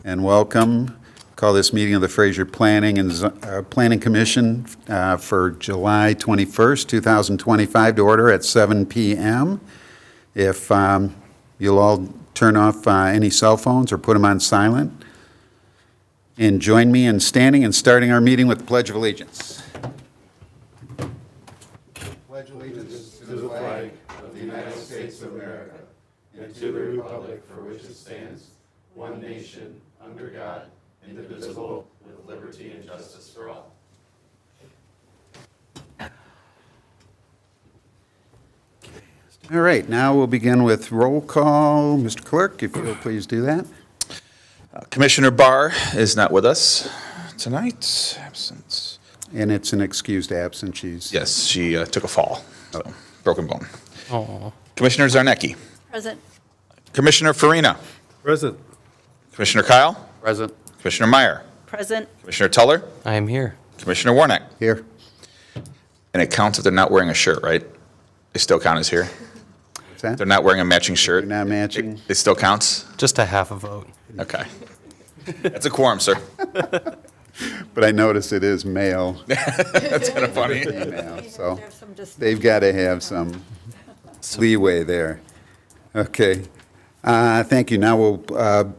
and welcome. Call this meeting of the Fraser Planning Commission for July 21st, 2025 to order at 7 p.m. If you'll all turn off any cell phones or put them on silent. And join me in standing and starting our meeting with the Pledge of Allegiance. Pledge allegiance to the flag of the United States of America and to the republic for which it stands, one nation, under God, indivisible, with liberty and justice for all. All right, now we'll begin with roll call. Mr. Clerk, if you'll please do that. Commissioner Barr is not with us tonight. Absence. And it's an excused absence. Yes, she took a fall. So, broken bone. Aww. Commissioner Zarnecki. Present. Commissioner Farina. Present. Commissioner Kyle. Present. Commissioner Meyer. Present. Commissioner Tuller. I am here. Commissioner Warnock. Here. And it counts if they're not wearing a shirt, right? They still count as here. What's that? They're not wearing a matching shirt. They're not matching. It still counts? Just a half a vote. Okay. That's a quorum, sir. But I notice it is male. That's kind of funny. Female, so they've got to have some leeway there. Okay. Thank you. Now we'll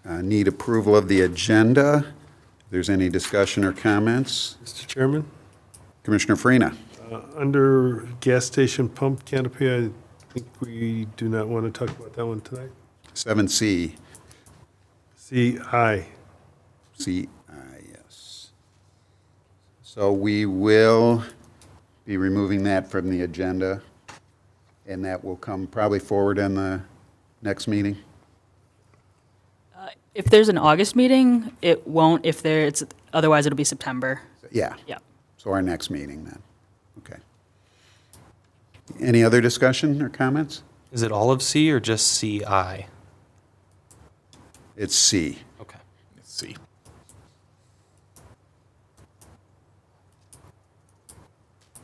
need approval of the agenda. If there's any discussion or comments. Mr. Chairman, Commissioner Farina. under gas station pump canopy, I think we do not want to talk about that one tonight. 7C. CI. CI, yes. So we will be removing that from the agenda, and that will come probably forward in the next meeting. If there's an August meeting, it won't. Otherwise, it'll be September. Yeah. Yeah. So our next meeting then. Okay. Any other discussion or comments? Is it all of C or just CI? It's C. Okay. Let's see.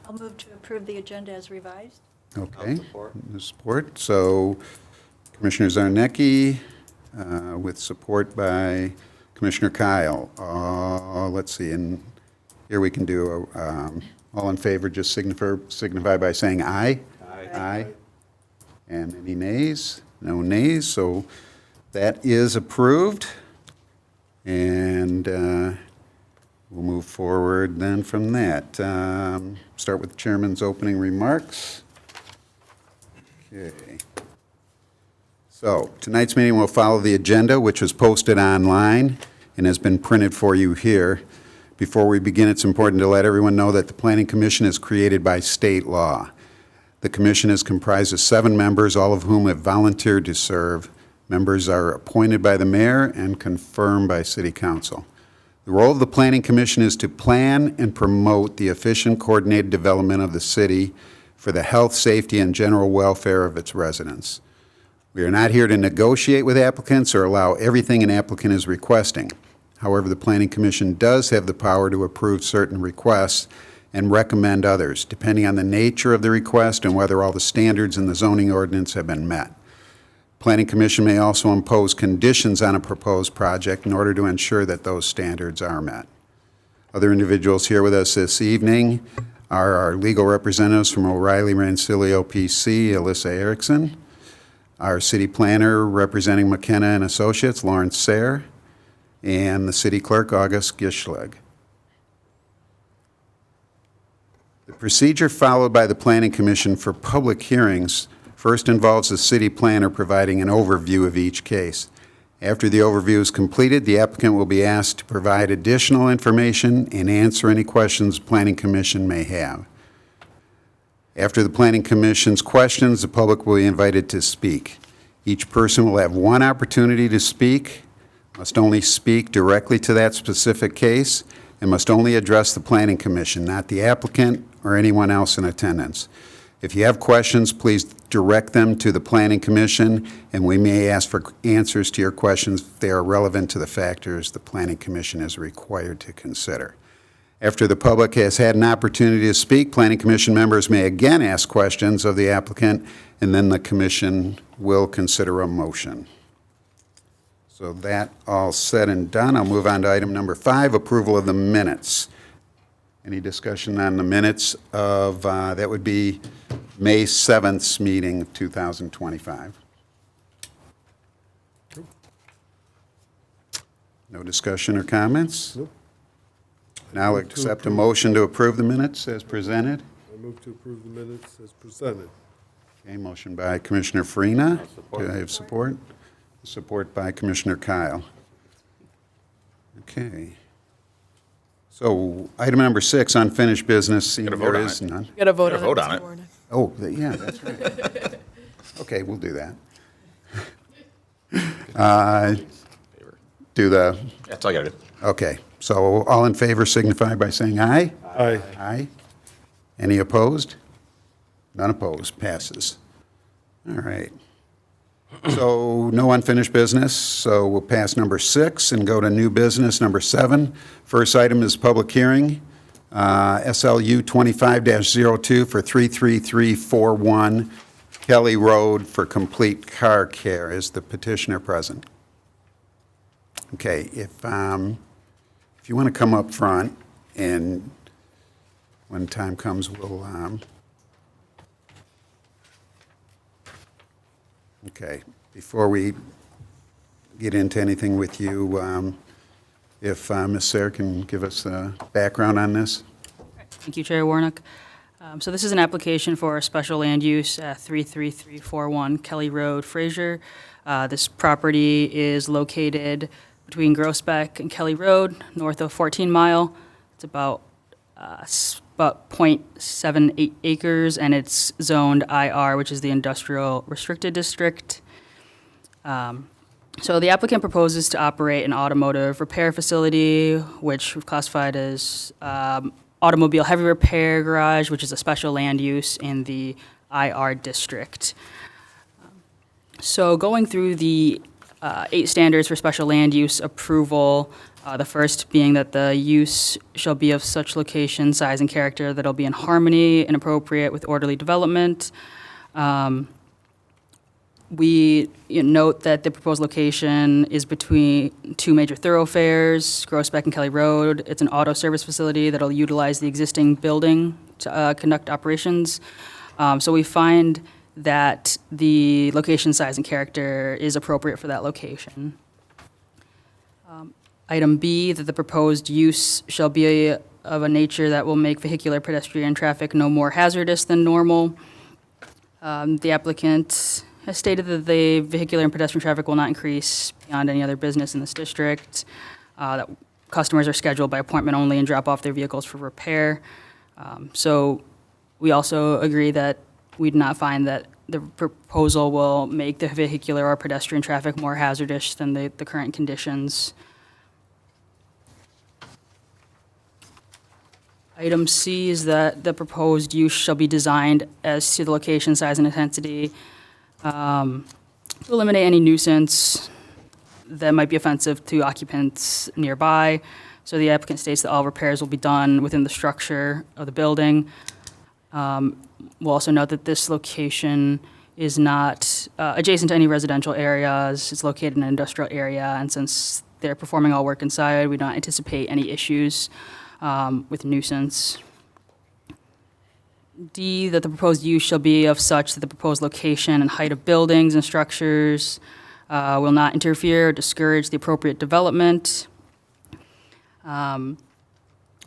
I'll move to approve the agenda as revised. Okay. support. Support. So Commissioner Zarnecki with support by Commissioner Kyle. Let's see, and here we can do all in favor, just signify by saying aye. Aye. And any nays? No nays, so that is approved. And we'll move forward then from that. Start with the chairman's opening remarks. Okay. So tonight's meeting will follow the agenda, which was posted online and has been printed for you here. Before we begin, it's important to let everyone know that the Planning Commission is created by state law. The commission is comprised of 7 members, all of whom have volunteered to serve. Members are appointed by the mayor and confirmed by city council. The role of the Planning Commission is to plan and promote the efficient, coordinated development of the city for the health, safety, and general welfare of its residents. We are not here to negotiate with applicants or allow everything an applicant is requesting. However, the Planning Commission does have the power to approve certain requests and recommend others, depending on the nature of the request and whether all the standards in the zoning ordinance have been met. Planning Commission may also impose conditions on a proposed project in order to ensure that those standards are met. Other individuals here with us this evening are our legal representatives from O'Reilly Rancilio PC, Alyssa Erickson, our city planner representing McKenna and Associates, Lawrence Sayre, and the city clerk, August Gischleg. The procedure followed by the Planning Commission for public hearings first involves the city planner providing an overview of each case. After the overview is completed, the applicant will be asked to provide additional information and answer any questions the Planning Commission may have. After the Planning Commission's questions, the public will be invited to speak. Each person will have one opportunity to speak, must only speak directly to that specific case, and must only address the Planning Commission, not the applicant or anyone else in attendance. If you have questions, please direct them to the Planning Commission, and we may ask for answers to your questions if they are relevant to the factors the Planning Commission is required to consider. After the public has had an opportunity to speak, Planning Commission members may again ask questions of the applicant, and then the Commission will consider a motion. So that all said and done, I'll move on to item number 5, approval of the minutes. Any discussion on the minutes of, that would be May 7th's meeting of 2025? No discussion or comments? Nope. Now I'll accept a motion to approve the minutes as presented. I move to approve the minutes as presented. Okay, motion by Commissioner Farina. Do I have support? Support by Commissioner Kyle. Okay. So item number 6, unfinished business, seeing Gotta vote there on is it. none. You got to vote Gotta on it. vote on Mr. it. Warnick. Oh, yeah, that's right. Okay, we'll do that. Do the, That's all I gotta do. okay, so all in favor signify by saying aye. Aye. Aye. Any opposed? None opposed, passes. All right. So no unfinished business, so we'll pass number 6 and go to new business, number 7. First item is public hearing, SLU 25-02 for 33341 Kelly Road for complete car care. Is the petitioner present? Okay, if you want to come up front, and when time comes, we'll, okay, before we get into anything with you, if Ms. Sayre can give us a background on this? Thank you, Chair Warnock. So this is an application for a special land use at 33341 Kelly Road, Fraser. This property is located between Groesbeck and Kelly Road, north of 14 Mile. It's about 0.78 acres, and it's zoned IR, which is the Industrial Restricted District. So the applicant proposes to operate an automotive repair facility, which we've classified as automobile heavy repair garage, which is a special land use in the IR district. So going through the 8 standards for special land use approval, the first being that the use shall be of such location, size, and character that it'll be in harmony and appropriate with orderly development. We note that the proposed location is between 2 major thoroughfares, Groesbeck and Kelly Road. It's an auto service facility that'll utilize the existing building to conduct operations. So we find that the location, size, and character is appropriate for that location. Item B, that the proposed use shall be of a nature that will make vehicular pedestrian traffic no more hazardous than normal. The applicant has stated that the vehicular and pedestrian traffic will not increase beyond any other business in this district, that customers are scheduled by appointment only and drop off their vehicles for repair. So we also agree that we do not find that the proposal will make the vehicular or pedestrian traffic more hazardous than the current conditions. Item C is that the proposed use shall be designed as to the location, size, and intensity to eliminate any nuisance that might be offensive to occupants nearby. So the applicant states that all repairs will be done within the structure of the building. We'll also note that this location is not adjacent to any residential areas. It's located in an industrial area, and since they're performing all work inside, we don't anticipate any issues with nuisance. D, that the proposed use shall be of such that the proposed location and height of buildings and structures will not interfere or discourage the appropriate development.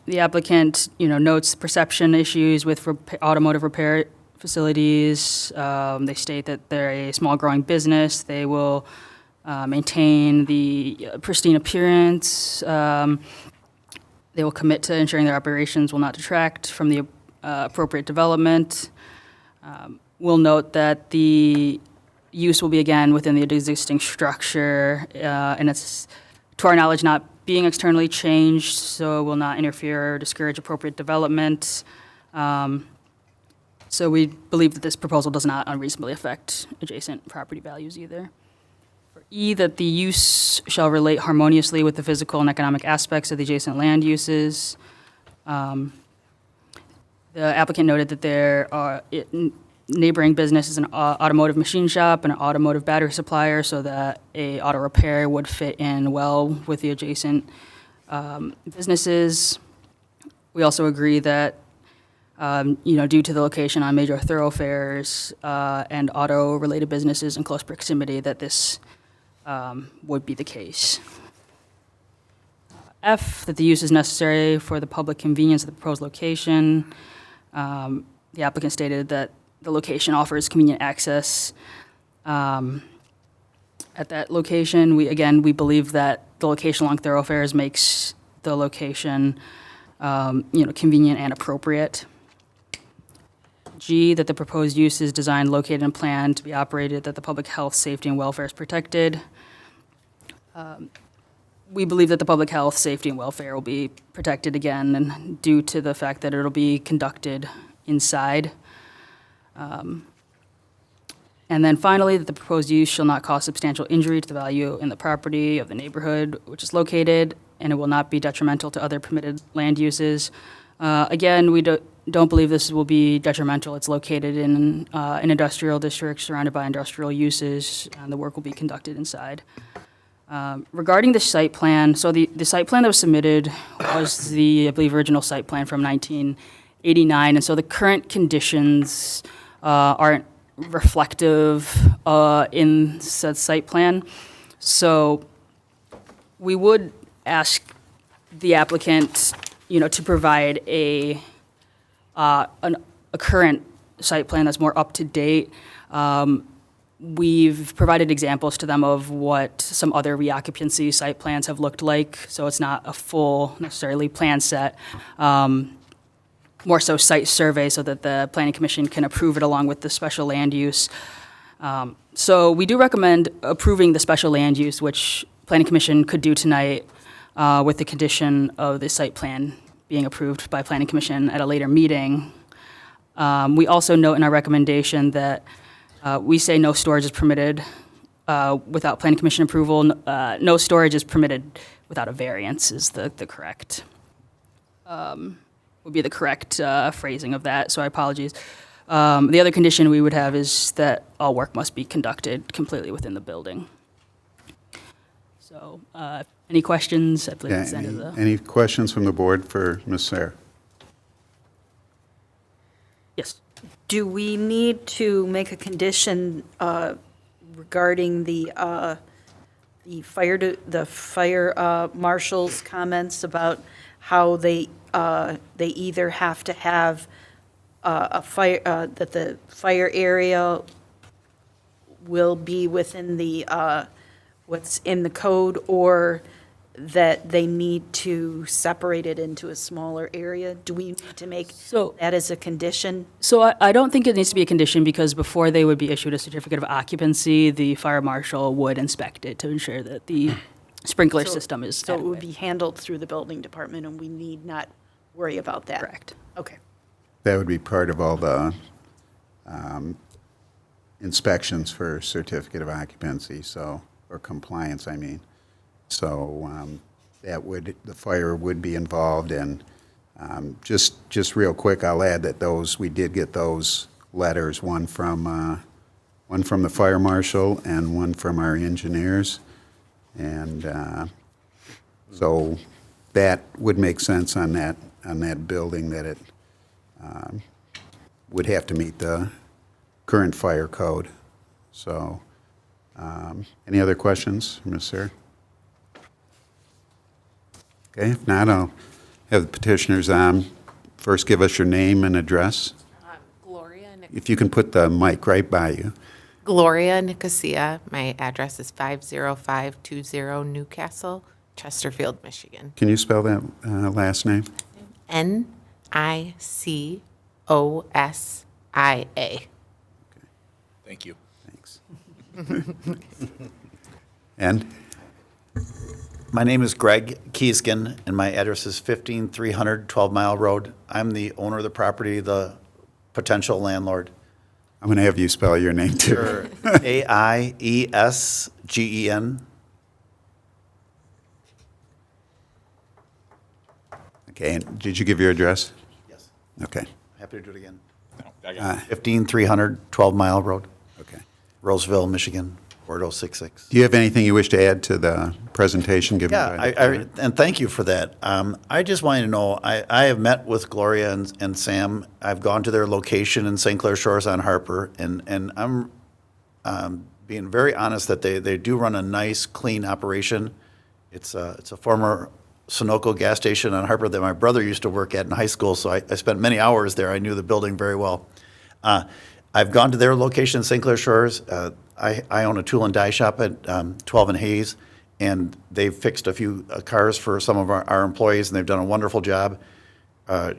The applicant, notes perception issues with automotive repair facilities. They state that they're a small growing business. They will maintain the pristine appearance. They will commit to ensuring their operations will not detract from the appropriate development. We'll note that the use will be, again, within the existing structure, and it's, to our knowledge, not being externally changed, so it will not interfere or discourage appropriate development. So we believe that this proposal does not unreasonably affect adjacent property values either. For E, that the use shall relate harmoniously with the physical and economic aspects of the adjacent land uses. The applicant noted that neighboring business is an automotive machine shop and an automotive battery supplier, so that a auto repair would fit in well with the adjacent businesses. We also agree that, due to the location on major thoroughfares and auto-related businesses in close proximity, that this would be the case. F, that the use is necessary for the public convenience of the proposed location. The applicant stated that the location offers convenient access at that location. We believe that the location along thoroughfares makes the location, convenient and appropriate. G, that the proposed use is designed, located, and planned to be operated, that the public health, safety, and welfare is protected. We believe that the public health, safety, and welfare will be protected again, and due to the fact that it'll be conducted inside. And then finally, that the proposed use shall not cause substantial injury to the value in the property of the neighborhood which is located, and it will not be detrimental to other permitted land uses. Again, we don't believe this will be detrimental. It's located in an industrial district surrounded by industrial uses, and the work will be conducted inside. Regarding the site plan, so the site plan that was submitted was the, I believe, original site plan from 1989, and so the current conditions aren't reflective in said site plan. So we would ask the applicant, to provide a current site plan that's more up to date. We've provided examples to them of what some other reoccupancy site plans have looked like, so it's not a full necessarily plan set. More so site survey so that the Planning Commission can approve it along with the special land use. So we do recommend approving the special land use, which Planning Commission could do tonight with the condition of the site plan being approved by Planning Commission at a later meeting. We also note in our recommendation that we say no storage is permitted without Planning Commission approval. No storage is permitted without a variance is the correct, would be the correct phrasing of that, so I apologize. The other condition we would have is that all work must be conducted completely within the building. So, any questions? I believe that's the end of the... Any questions from the board for Ms. Sarah? Yes. Do we need to make a condition regarding the fire marshal's comments about how they either have to have a fire, that the fire area will be within the, what's in the code, or that they need to separate it into a smaller area? Do we need to make So- that as a condition? So I don't think it needs to be a condition, because before they would be issued a certificate of occupancy, the fire marshal would inspect it to ensure that the sprinkler system is So it would adequate. be handled through the building department, and we need not worry about that? Correct. Okay. That would be part of all the inspections for certificate of occupancy, so, or compliance, I mean. So the fire would be involved, and just real quick, I'll add that we did get those letters, one from the fire marshal and one from our engineers. And so that would make sense on that building, that it would have to meet the current fire code. So, any other questions, Ms. Sarah? Okay, if not, I'll have the petitioners first give us your name and address. Gloria If you can put the mic right by you. Nicosia. My address is 50520 Newcastle, Chesterfield, Michigan. Can you spell that last name? Nicosia. Thank you. Thanks. And? My name is Greg Kieskin, and my address is 15300 12 Mile Road. I'm the owner of the property, the potential landlord. I'm going to have you spell your name too. Sure. Aiesgen. Okay, and did you give your address? Yes. Okay. Happy to do it again. 15300 12 Mile Road, Okay. Roseville, Michigan, 40066. Do you have anything you wish to add to the presentation given Yeah, by the planner? and thank you for that. I just wanted to know, I have met with Gloria and Sam. I've gone to their location in St. Clair Shores on Harper, and I'm being very honest that they do run a nice, clean operation. It's a former Sunoco gas station on Harper that my brother used to work at in high school, so I spent many hours there. I knew the building very well. I've gone to their location in St. Clair Shores. I own a tool and die shop at 12 and Hayes, and they've fixed a few cars for some of our employees, and they've done a wonderful job.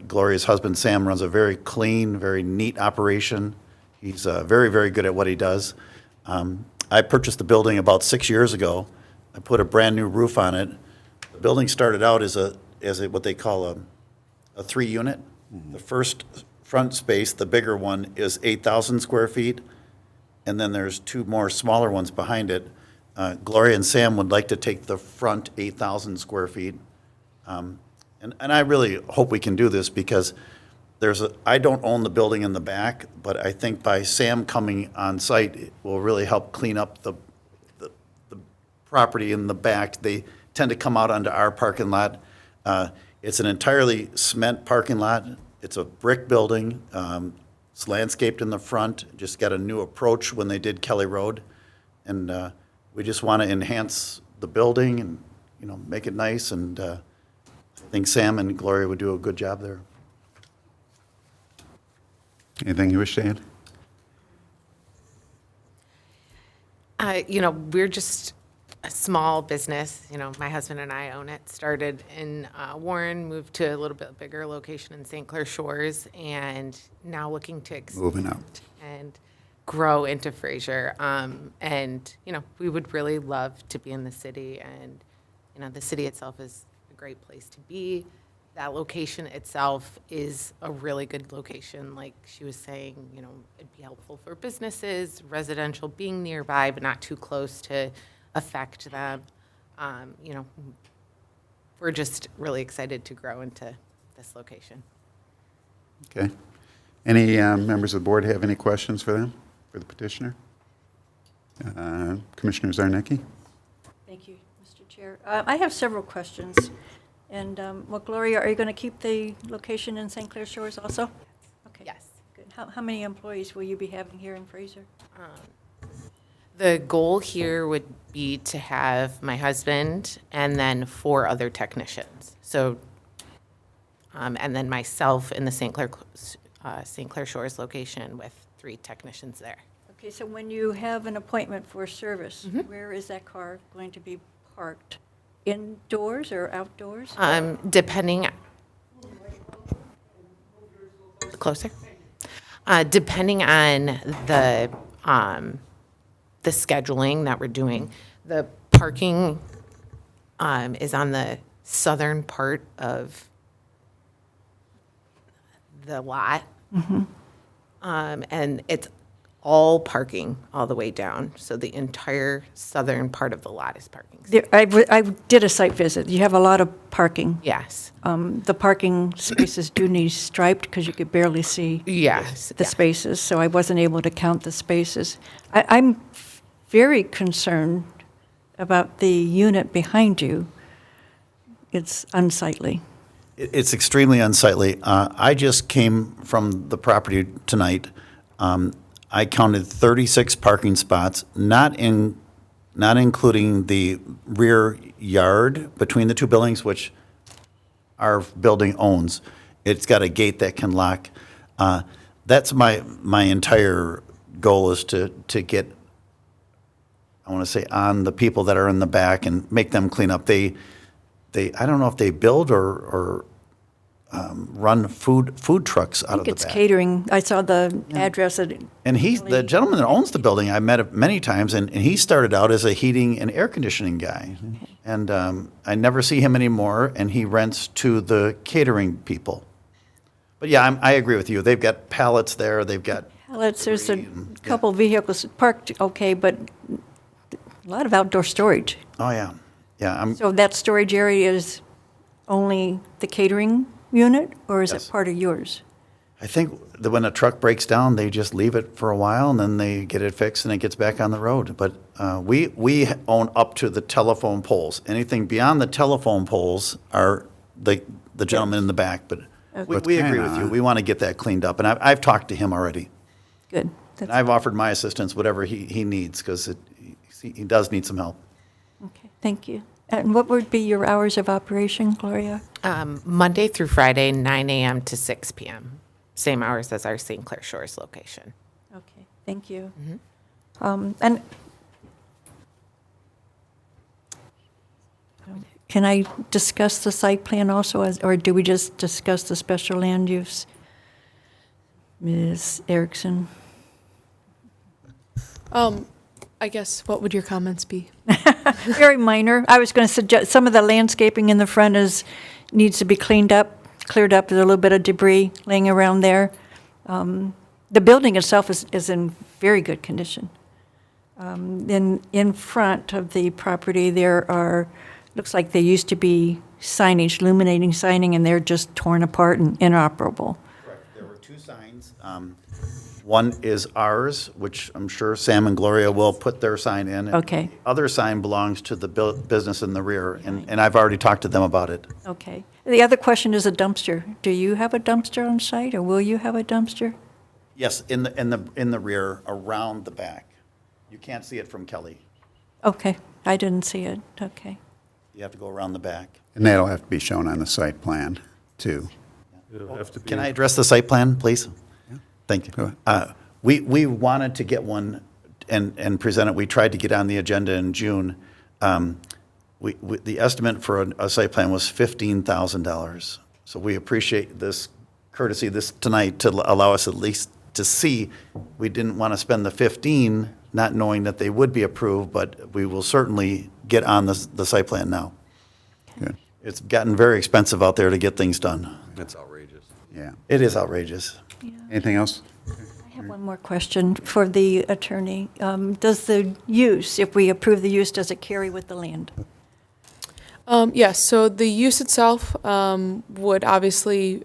Gloria's husband, Sam, runs a very clean, very neat operation. He's very, very good at what he does. I purchased the building about 6 years ago. I put a brand-new roof on it. The building started out as what they call a 3-unit. The first front space, the bigger one, is 8,000 square feet, and then there's 2 more smaller ones behind it. Gloria and Sam would like to take the front 8,000 square feet. And I really hope we can do this because I don't own the building in the back, but I think by Sam coming on site, it will really help clean up the property in the back. They tend to come out onto our parking lot. It's an entirely cement parking lot. It's a brick building. It's landscaped in the front. Just got a new approach when they did Kelly Road. And we just want to enhance the building and, make it nice. And I think Sam and Gloria would do a good job there. Anything you wish to add? We're just a small business. My husband and I own it. Started in Warren, moved to a little bit bigger location in St. Clair Shores, and now looking to Moving out. expand and grow into Fraser. We would really love to be in the city, and the city itself is a great place to be. That location itself is a really good location. Like she was saying, it'd be helpful for businesses, residential being nearby, but not too close to affect them. We're just really excited to grow into this location. Okay. Any members of the board have any questions for them, for the petitioner? Commissioner Zarnicki? Thank you, Mr. Chair. I have several questions. And, Gloria, are you going to keep the location in St. Clair Shores also? Okay. Yes. Good. How many employees will you be having here in Fraser? The goal here would be to have my husband and then 4 other technicians. So, and then myself in the St. Clair Shores location with 3 technicians there. Okay, so when you have an appointment for service, where is that car going to be parked? Indoors or outdoors? Depending, closer. Depending on the scheduling that we're doing, the parking is on the southern part of the lot. And it's all parking all the way down. So the entire southern part of the lot is parking. I did a site visit. You have a lot of parking. Yes. The parking spaces do need striped because you could barely see Yes. the spaces, so I wasn't able to count the spaces. I'm very concerned about the unit behind you. It's unsightly. It's extremely unsightly. I just came from the property tonight. I counted 36 parking spots, not including the rear yard between the 2 buildings, which our building owns. It's got a gate that can lock. That's my entire goal is to get, I want to say, on the people that are in the back and make them clean up. I don't know if they build or run food trucks out of the It's back. catering. I saw the address. And the gentleman that owns the building, I met him many times, and he started out as a heating and air conditioning guy. And I never see him anymore, and he rents to the catering people. But yeah, I agree with you. They've got pallets there, they've got. There's a couple vehicles parked okay, but a lot of outdoor storage. Oh, yeah. Yeah, So that storage area is only the catering unit, or is Yes. it part of yours? I think that when a truck breaks down, they just leave it for a while and then they get it fixed and it gets back on the road. But we own up to the telephone poles. Anything beyond the telephone poles are the gentleman in the back. But we agree with you. We want to get that cleaned up. And I've talked to him already. Good. And I've offered my assistance, whatever he needs, because he does need some help. Okay, thank you. And what would be your hours of operation, Gloria? Monday through Friday, 9 a.m. to 6 p.m. Same hours as our St. Clair Shores location. Okay, thank you. And can I discuss the site plan also, or do we just discuss the special land use? Ms. Erickson? I guess, what would your comments be? Very minor. I was going to suggest some of the landscaping in the front needs to be cleared up. There's a little bit of debris laying around there. The building itself is in very good condition. In front of the property, looks like there used to be signage, illuminating signing, and they're just torn apart and inoperable. Correct. There were two signs. One is ours, which I'm sure Sam and Gloria will put their sign in. Okay. The other sign belongs to the business in the rear, and I've already talked to them about it. Okay. The other question is a dumpster. Do you have a dumpster on site, or will you have a dumpster? Yes, in the rear, around the back. You can't see it from Kelly. Okay, I didn't see it. Okay. You have to go around the back. And that'll have to be shown on the site plan, too. It'll have to be. Can I address the site plan, please? Thank Go you. ahead. We wanted to get one and present it. We tried to get on the agenda in June. The estimate for a site plan was $15,000. So we appreciate this courtesy tonight to allow us at least to see. We didn't want to spend the 15, not knowing that they would be approved, but we will certainly get on the site plan now. Good. It's gotten very expensive out there to get things done. That's outrageous. Yeah. It is outrageous. Anything else? I have one more question for the attorney. Does the use, if we approve the use, does it carry with the land? Yes, so the use itself would obviously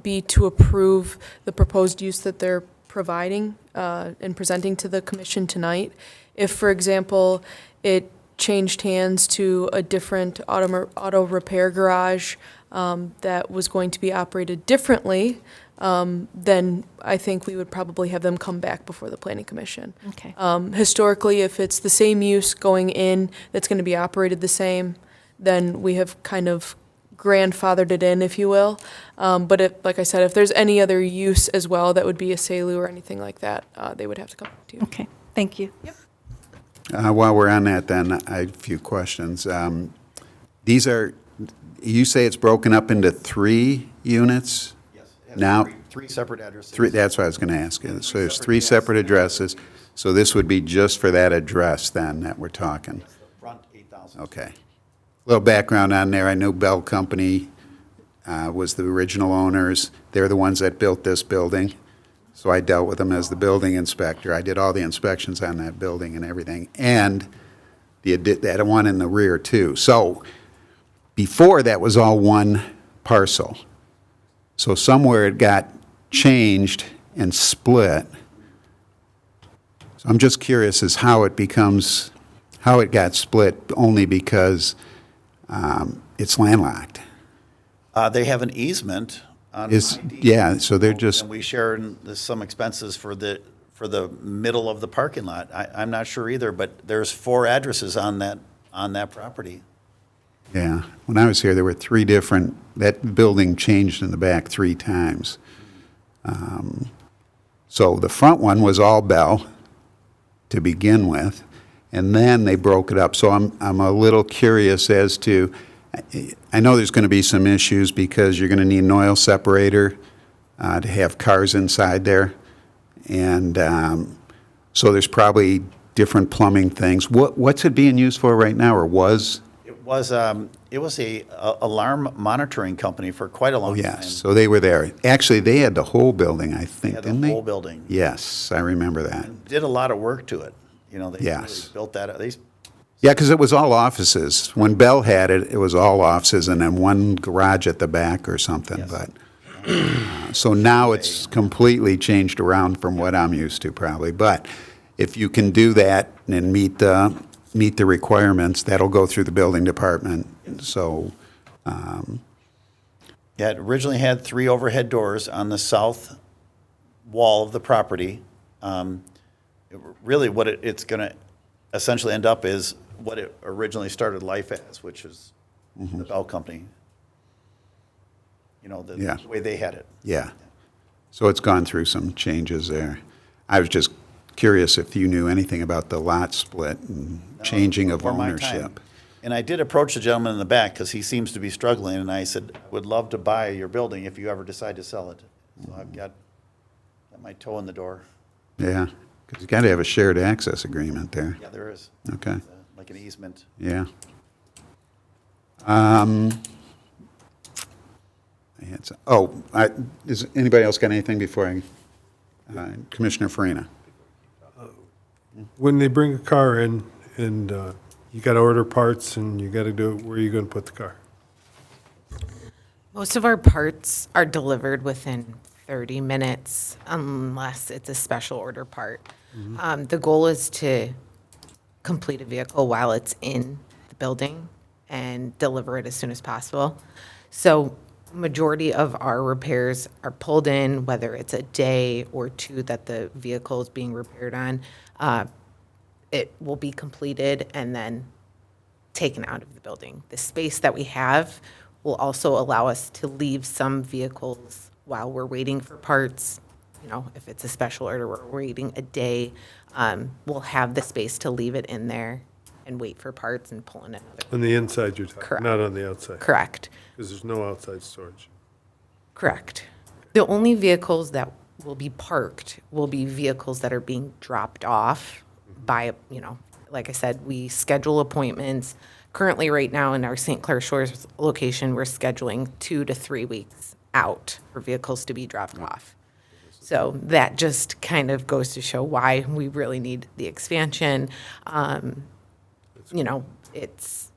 be to approve the proposed use that they're providing and presenting to the commission tonight. If, for example, it changed hands to a different auto repair garage that was going to be operated differently, then I think we would probably have them come back before the planning commission. Okay. Historically, if it's the same use going in that's going to be operated the same, then we have kind of grandfathered it in, if you will. But like I said, if there's any other use as well that would be a SALU or anything like that, they would have to come to you. Okay, thank you. Yep. While we're on that, then, I have a few questions. These are, you say it's broken up into 3 units? Yes. it has Now- three separate addresses. That's what I was going to ask you. So there's 3 separate addresses. So this would be just for that address, then, that we're talking? The front 8,000. Okay. Little background on there. I know Bell Company was the original owners. They're the ones that built this building. So I dealt with them as the building inspector. I did all the inspections on that building and everything. And that one in the rear, too. So before, that was all one parcel. So somewhere it got changed and split. So I'm just curious as how it got split, only because it's landlocked. They have an easement on ID. Yeah, so they're just, And we share some expenses for the middle of the parking lot. I'm not sure either, but there's 4 addresses on that property. yeah. When I was here, there were 3 different, that building changed in the back 3 times. So the front one was all Bell to begin with, and then they broke it up. So I'm a little curious as to, I know there's going to be some issues because you're going to need an oil separator to have cars inside there. And so there's probably different plumbing things. What's it being used for right now, or was? It was a alarm monitoring company for quite a long time. Yes, so they were there. Actually, they had the whole building, I They think, had didn't the they? whole building. Yes, I remember that. Did a lot of work to it. You know, they Yes. really built that. Yeah, because it was all offices. When Bell had it, it was all offices and then one garage at the back or something, Yes. but, So now it's completely changed around from what I'm used to probably. But if you can do that and meet the requirements, that'll go through the building department. So, Yeah, it originally had 3 overhead doors on the south wall of the property. Really, what it's going to essentially end up is what it originally started life as, which is the Bell Company. You know, Yeah. the way they had it. yeah. So it's gone through some changes there. I was just curious if you knew anything about the lot split and changing of Before my time. ownership. And I did approach the gentleman in the back because he seems to be struggling, and I said, would love to buy your building if you ever decide to sell it. So I've got my toe in the door. Yeah, because you got to have a shared access agreement there. Yeah, there is. Okay, It's, like an easement. yeah. Is anybody else got anything before Commissioner Farina? When they bring a car in and you got to order parts and you got to do it, where are you going to put the car? Most of our parts are delivered within 30 minutes unless it's a special order part. The goal is to complete a vehicle while it's in the building and deliver it as soon as possible. So majority of our repairs are pulled in, whether it's a day or 2 that the vehicle is being repaired on. It will be completed and then taken out of the building. The space that we have will also allow us to leave some vehicles while we're waiting for parts. You know, if it's a special order, we're waiting a day, we'll have the space to leave it in there and wait for parts and pull in another. On the inside you're talking, Correct. not on the outside? Correct. Because there's no outside storage. Correct. The only vehicles that will be parked will be vehicles that are being dropped off by, you know, like I said, we schedule appointments. Currently, right now in our St. Clair Shores location, we're scheduling 2 to 3 weeks out for vehicles to be dropped off. So that just kind of goes to show why we really need the expansion. You know, it's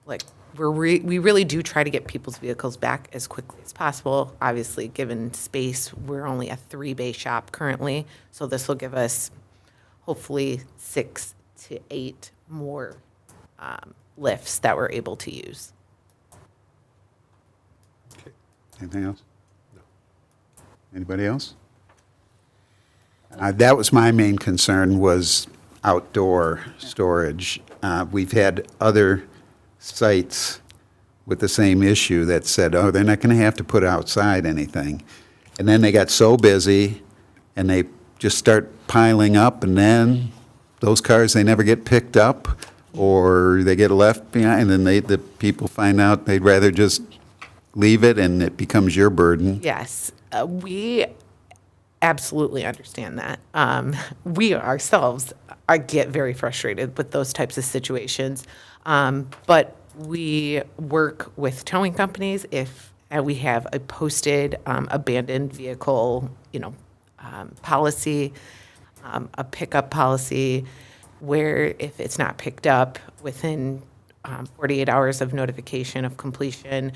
like we really do try to get people's vehicles back as quickly as possible. Obviously, given space, we're only a 3-bay shop currently, so this will give us hopefully 6 to 8 more lifts that we're able to use. Anything else? No. Anybody else? That was my main concern, was outdoor storage. We've had other sites with the same issue that said, oh, they're not going to have to put outside anything. And then they got so busy, and they just start piling up, and then those cars, they never get picked up, or they get left behind, and then the people find out they'd rather just leave it, and it becomes your burden. Yes, we absolutely understand that. We ourselves get very frustrated with those types of situations, but we work with towing companies if we have a posted abandoned vehicle, policy, a pickup policy, where if it's not picked up within 48 hours of notification of completion,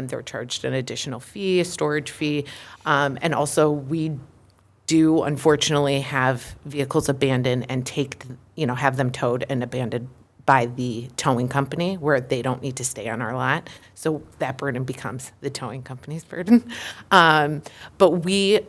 they're charged an additional fee, a storage fee, and also we do unfortunately have vehicles abandoned and have them towed and abandoned by the towing company where they don't need to stay on our lot. So that burden becomes the towing company's burden. But we,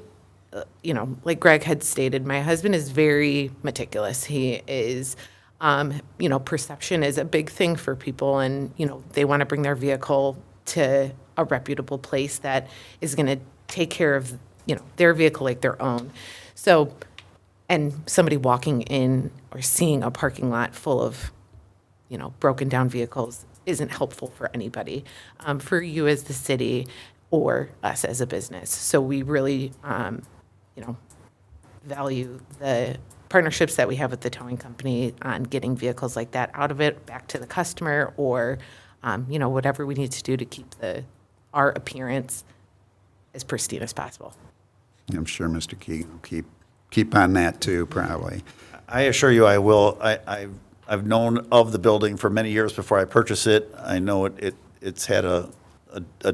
like Greg had stated, my husband is very meticulous. He is, perception is a big thing for people, and, they want to bring their vehicle to a reputable place that is going to take care of, their vehicle like their own. So, and somebody walking in or seeing a parking lot full of, broken down vehicles isn't helpful for anybody, for you as the city or us as a business. So we really, value the partnerships that we have with the towing company on getting vehicles like that out of it, back to the customer, or, whatever we need to do to keep our appearance as pristine as possible. I'm sure Mr. Keegan will keep on that too, probably. I assure you I will. I've known of the building for many years before I purchased it. I know it's had a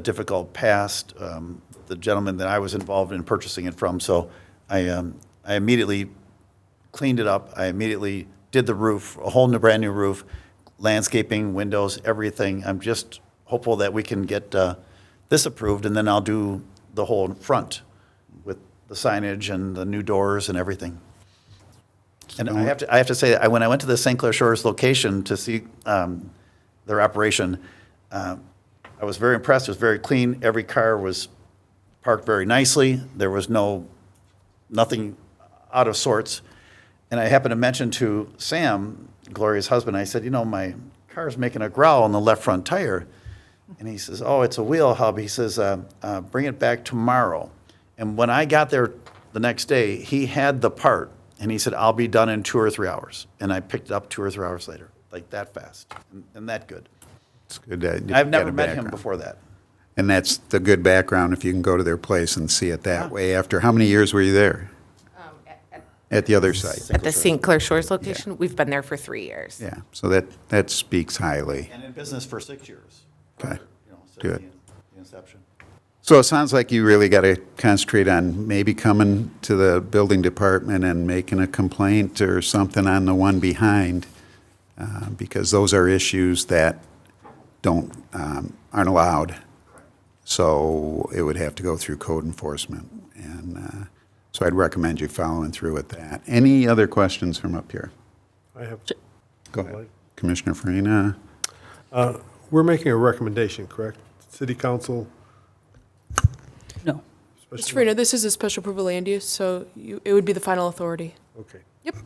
difficult past. the gentleman that I was involved in purchasing it from. So I immediately cleaned it up. I immediately did the roof, a whole new, brand new roof, landscaping, windows, everything. I'm just hopeful that we can get this approved, and then I'll do the whole front with the signage and the new doors and everything. And I have to say, that when I went to the St. Clair Shores location to see their operation, I was very impressed. It was very clean. Every car was parked very nicely. There was nothing out of sorts. And I happened to mention to Sam, Gloria's husband, I said, you know, my car's making a growl on the left front tire. And he says, oh, it's a wheel hub. He says, bring it back tomorrow. And when I got there the next day, he had the part. And he said, I'll be done in 2 or 3 hours. And I picked it up 2 or 3 hours later, like that fast and that good. It's good that you've I've got never a met him background. before that. And that's the good background if you can go to their place and see it that way. After how many years were you there? At the other site? At the St. Clair Shores location, we've been there for 3 years. Yeah, so that speaks highly. And in business for 6 years. Okay, You know, since good. the inception. So it sounds like you really got to concentrate on maybe coming to the building department and making a complaint or something on the one behind, because those are issues that aren't allowed. So it would have to go through code enforcement. And so I'd recommend you following through with that. Any other questions from up here? I have, Go ahead. Commissioner Farina? we're making a recommendation, correct? City council? No. Mr. Farina, this is a special approval land use, so it would be the final authority. Okay. Yep.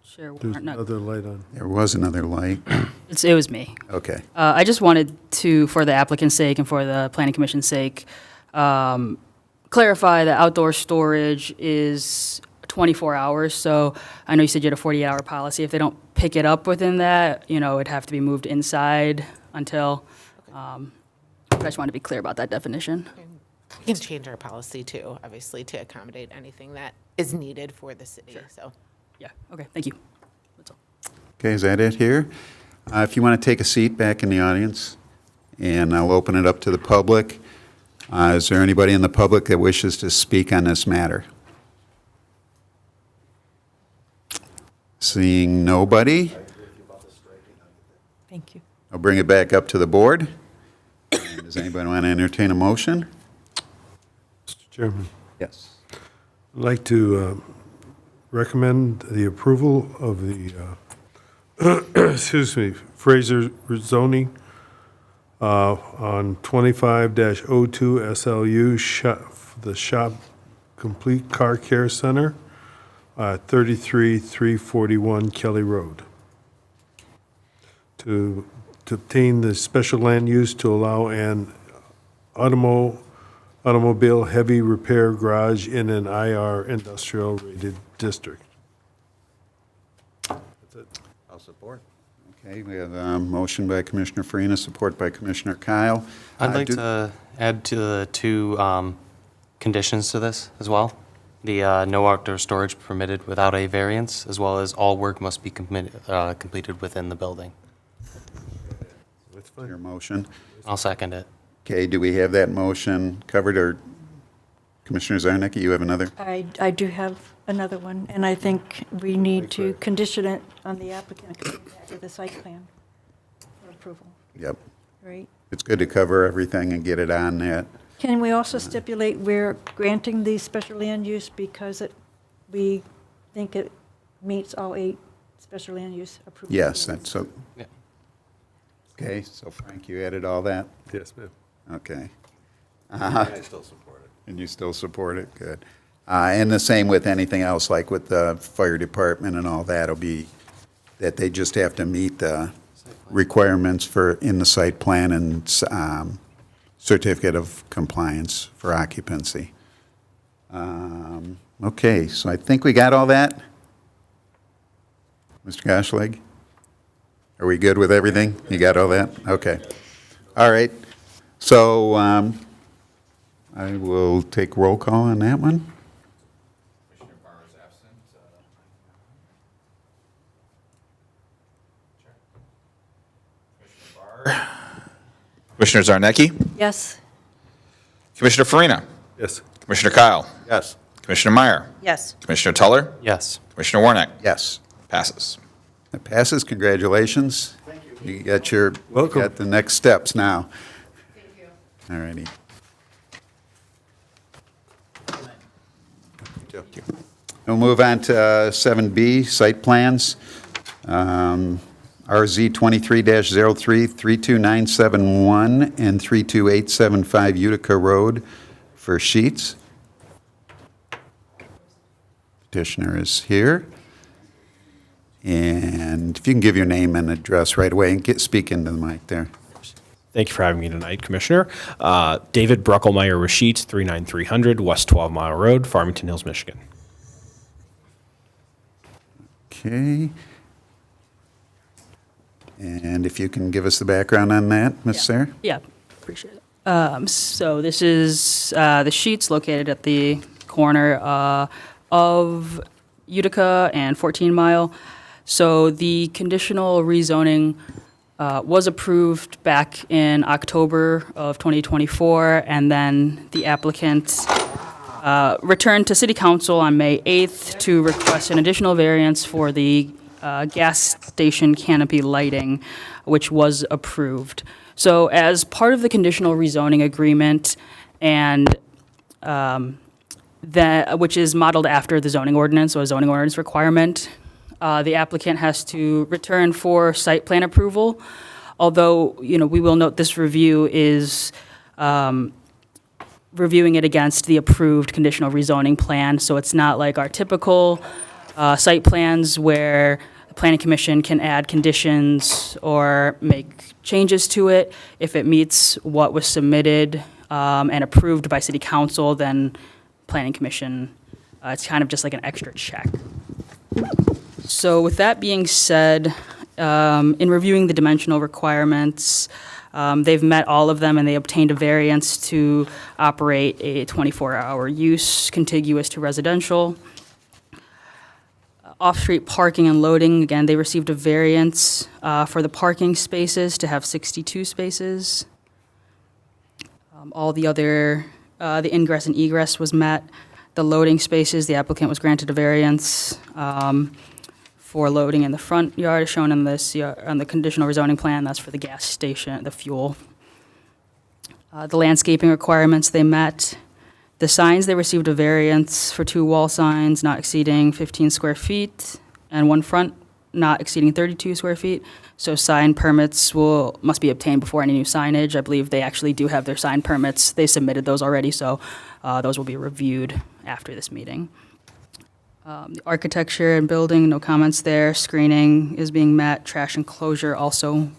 Sure. There's not- another light on. There was another light. It was me. Okay. I just wanted to, for the applicant's sake and for the planning commission's sake, clarify that outdoor storage is 24 hours. So I know you said you had a 48-hour policy. If they don't pick it up within that, it'd have to be moved inside until, I just wanted to be clear about that definition. We can change our policy too, obviously, to accommodate anything that is needed for the city, so. Yeah, okay, thank you. That's all. Okay, is that it here? If you want to take a seat back in the audience, and I'll open it up to the public. Is there anybody in the public that wishes to speak on this matter? Seeing nobody, Thank you. I'll bring it back up to the board. And does anybody want to entertain a motion? Mr. Chairman, Yes. I'd like to recommend the approval of the, Fraser zoning on 25-02 SLU the Shop Complete Car Care Center, 33341 Kelly Road. To obtain the special land use to allow an automobile heavy repair garage in an IR industrial rated district. I'll support. Okay, we have a motion by Commissioner Farina, support by Commissioner Kyle. I'd like to add to the two conditions to this as well. The no outdoor storage permitted without a variance, as well as all work must be completed within the building. That's Your fine. motion. I'll second it. Okay, do we have that motion covered, or Commissioner Zarnicki, you have another? I do have another one, and I think we need to condition it on the applicant coming back with a site plan for approval, Yep. right? It's good to cover everything and get it on that. Can we also stipulate we're granting the special land use because we think it meets all 8 special land use approvals? Yes, that's so. Yeah. Okay, so Frank, you added all that? Yes, ma'am. Okay. I still support it. And you still support it? Good. And the same with anything else, like with the fire department and all that, it'll be that they just have to meet the requirements in the site plan and certificate of compliance for occupancy. Okay, so I think we got all that. Mr. Goshleg? Are we good with everything? You got all that? Okay. All right. So I will take roll call on that one. Commissioner Barr is absent. Commissioner Zarnicki? Yes, Commissioner Farina, Yes. Commissioner Kyle, Yes. Commissioner Meyer, Yes. Commissioner Tuller, Yes. Commissioner Warnock. Yes. Passes. That passes. Congratulations. Thank you. You got your, Welcome. got the next steps now. Thank you. All righty. We'll move on to 7B, site plans. RZ 23-03, 32971 and 32875 Utica Road for Sheets. Petitioner is here. And if you can give your name and address right away and speak into the mic there. Thank you for having me tonight, Commissioner. David Bruckelmeyer Rasheet, 39300 West 12 Mile Road, Farmington Hills, Michigan. Okay. And if you can give us the background on that, Ms. Sarah? Yeah, appreciate it. So this is the Sheets located at the corner of Utica and 14 Mile. So the conditional rezoning was approved back in October of 2024, and then the applicant returned to City Council on May 8th to request an additional variance for the gas station canopy lighting, which was approved. So as part of the conditional rezoning agreement, and which is modeled after the zoning ordinance, so a zoning ordinance requirement, the applicant has to return for site plan approval. Although, we will note this review is reviewing it against the approved conditional rezoning plan, so it's not like our typical site plans where the planning commission can add conditions or make changes to it. If it meets what was submitted and approved by city council, then planning commission, it's kind of just like an extra check. So with that being said, in reviewing the dimensional requirements, they've met all of them, and they obtained a variance to operate a 24-hour use contiguous to residential. Off-street parking and loading, again, they received a variance for the parking spaces to have 62 spaces. All the other, the ingress and egress was met. The loading spaces, the applicant was granted a variance for loading in the front yard, as shown on this, on the conditional rezoning plan. That's for the gas station, the fuel. The landscaping requirements they met. The signs, they received a variance for 2 wall signs not exceeding 15 square feet, and 1 front not exceeding 32 square feet. So sign permits must be obtained before any new signage. I believe they actually do have their sign permits. They submitted those already, so those will be reviewed after this meeting. The architecture and building, no comments there. Screening is being met. Trash enclosure also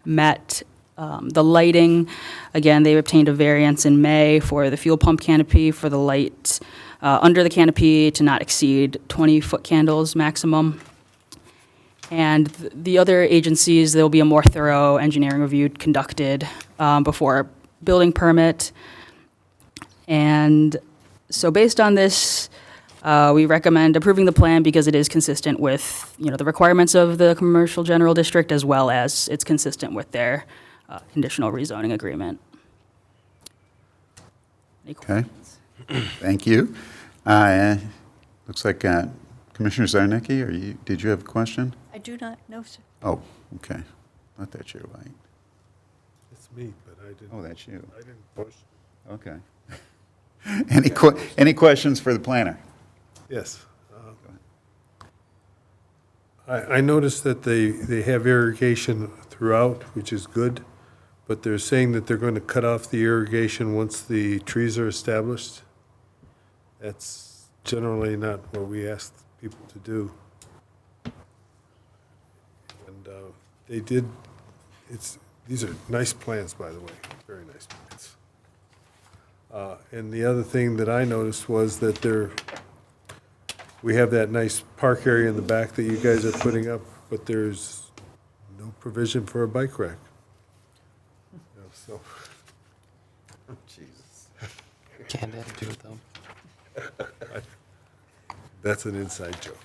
met. The lighting, again, they obtained a variance in May for the fuel pump canopy for the light under the canopy to not exceed 20-foot candles maximum. And the other agencies, there'll be a more thorough engineering review conducted before building permit. And so based on this, we recommend approving the plan because it is consistent with, the requirements of the commercial general district, as well as it's consistent with their conditional rezoning agreement. Any Okay. questions? Thank you. Looks like Commissioner Zarnicki, did you have a question? I do not know, sir. Oh, okay. Not that your light. It's me, but I didn't. Oh, that's you. I didn't push. Okay. Any questions for the planner? Yes. I noticed that they have irrigation throughout, which is good, but they're saying that they're going to cut off the irrigation once the trees are established. That's generally not what we ask people to do. And they did, these are nice plans, by the way, very nice plans. And the other thing that I noticed was that we have that nice park area in the back that you guys are putting up, but there's no provision for a bike rack. So, Jesus. Can't add to it, though. that's an inside joke.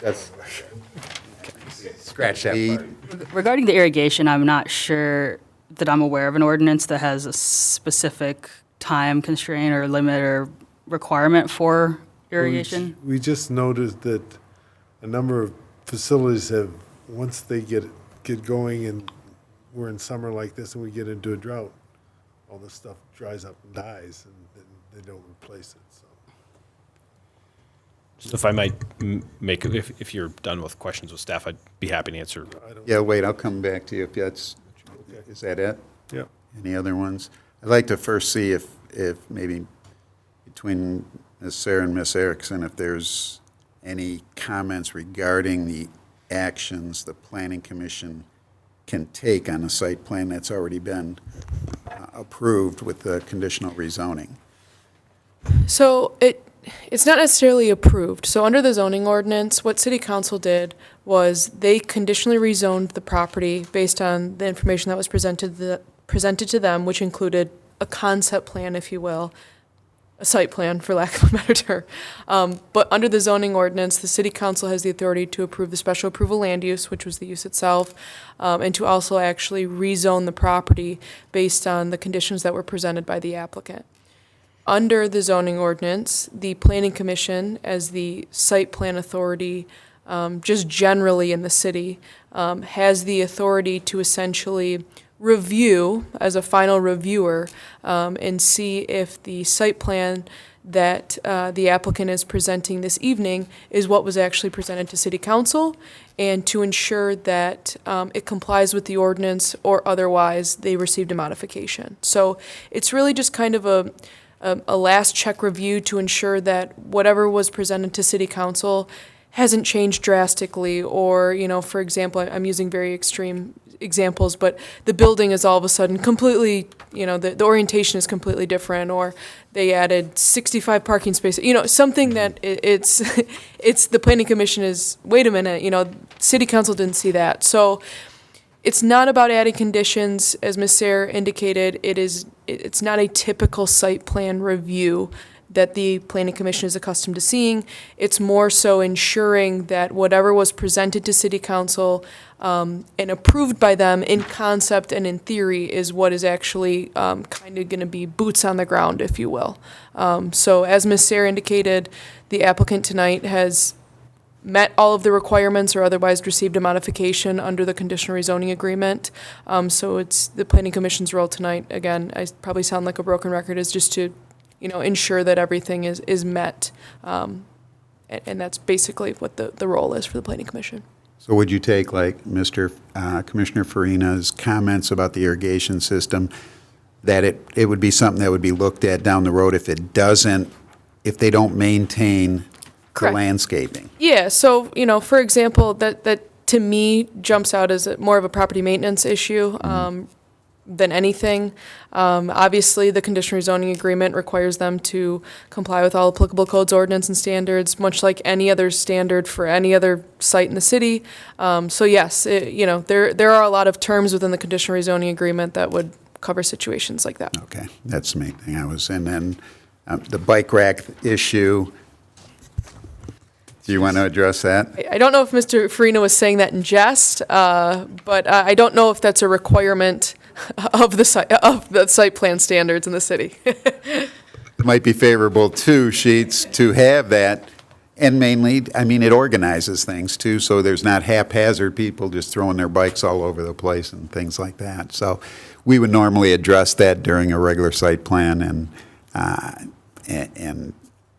Scratch that part. Regarding the irrigation, I'm not sure that I'm aware of an ordinance that has a specific time constraint or limit or requirement for irrigation? We just noticed that a number of facilities have, once they get going and we're in summer like this and we get into a drought, all this stuff dries up and dies and then they don't replace it, so. If I might make, if you're done with questions with staff, I'd be happy to answer. Yeah, wait, I'll come back to you if that's, is that it? Yep. Any other ones? I'd like to first see if maybe between Ms. Sarah and Ms. Erickson, if there's any comments regarding the actions the Planning Commission can take on a site plan that's already been approved with the conditional rezoning. So it's not necessarily approved. So under the zoning ordinance, what city council did was they conditionally rezoned the property based on the information that was presented to them, which included a concept plan, if you will, a site plan, for lack of a better term. But under the zoning ordinance, the city council has the authority to approve the special approval land use, which was the use itself, and to also actually rezone the property based on the conditions that were presented by the applicant. Under the zoning ordinance, the planning commission, as the site plan authority, just generally in the city, has the authority to essentially review, as a final reviewer, and see if the site plan that the applicant is presenting this evening is what was actually presented to city council, and to ensure that it complies with the ordinance or otherwise they received a modification. So it's really just kind of a last check review to ensure that whatever was presented to city council hasn't changed drastically, or, for example, I'm using very extreme examples, but the building is all of a sudden completely, the orientation is completely different, or they added 65 parking spaces, something that it's the planning commission is, wait a minute, city council didn't see that. So it's not about adding conditions, as Ms. Sarah indicated. It's not a typical site plan review that the planning commission is accustomed to seeing. It's more so ensuring that whatever was presented to city council and approved by them in concept and in theory is what is actually kind of going to be boots on the ground, if you will. So as Ms. Sarah indicated, the applicant tonight has met all of the requirements or otherwise received a modification under the conditional rezoning agreement. So it's the planning commission's role tonight, again, I probably sound like a broken record, is just to ensure that everything is met. And that's basically what the role is for the planning commission. So would you take like Commissioner Farina's comments about the irrigation system, that it would be something that would be looked at down the road if they don't maintain the Correct. landscaping? Yeah, so, for example, that to me jumps out as more of a property maintenance issue than anything. Obviously, the conditional rezoning agreement requires them to comply with all applicable codes, ordinance, and standards, much like any other standard for any other site in the city. So yes, there are a lot of terms within the conditional rezoning agreement that would cover situations like that. Okay, that's the main thing I was, and then the bike rack issue. Do you want to address that? I don't know if Mr. Farina was saying that in jest, but I don't know if that's a requirement of the site plan standards in the city. It might be favorable to Sheets to have that, and mainly, it organizes things too, so there's not haphazard people just throwing their bikes all over the place and things like that. So we would normally address that during a regular site plan, and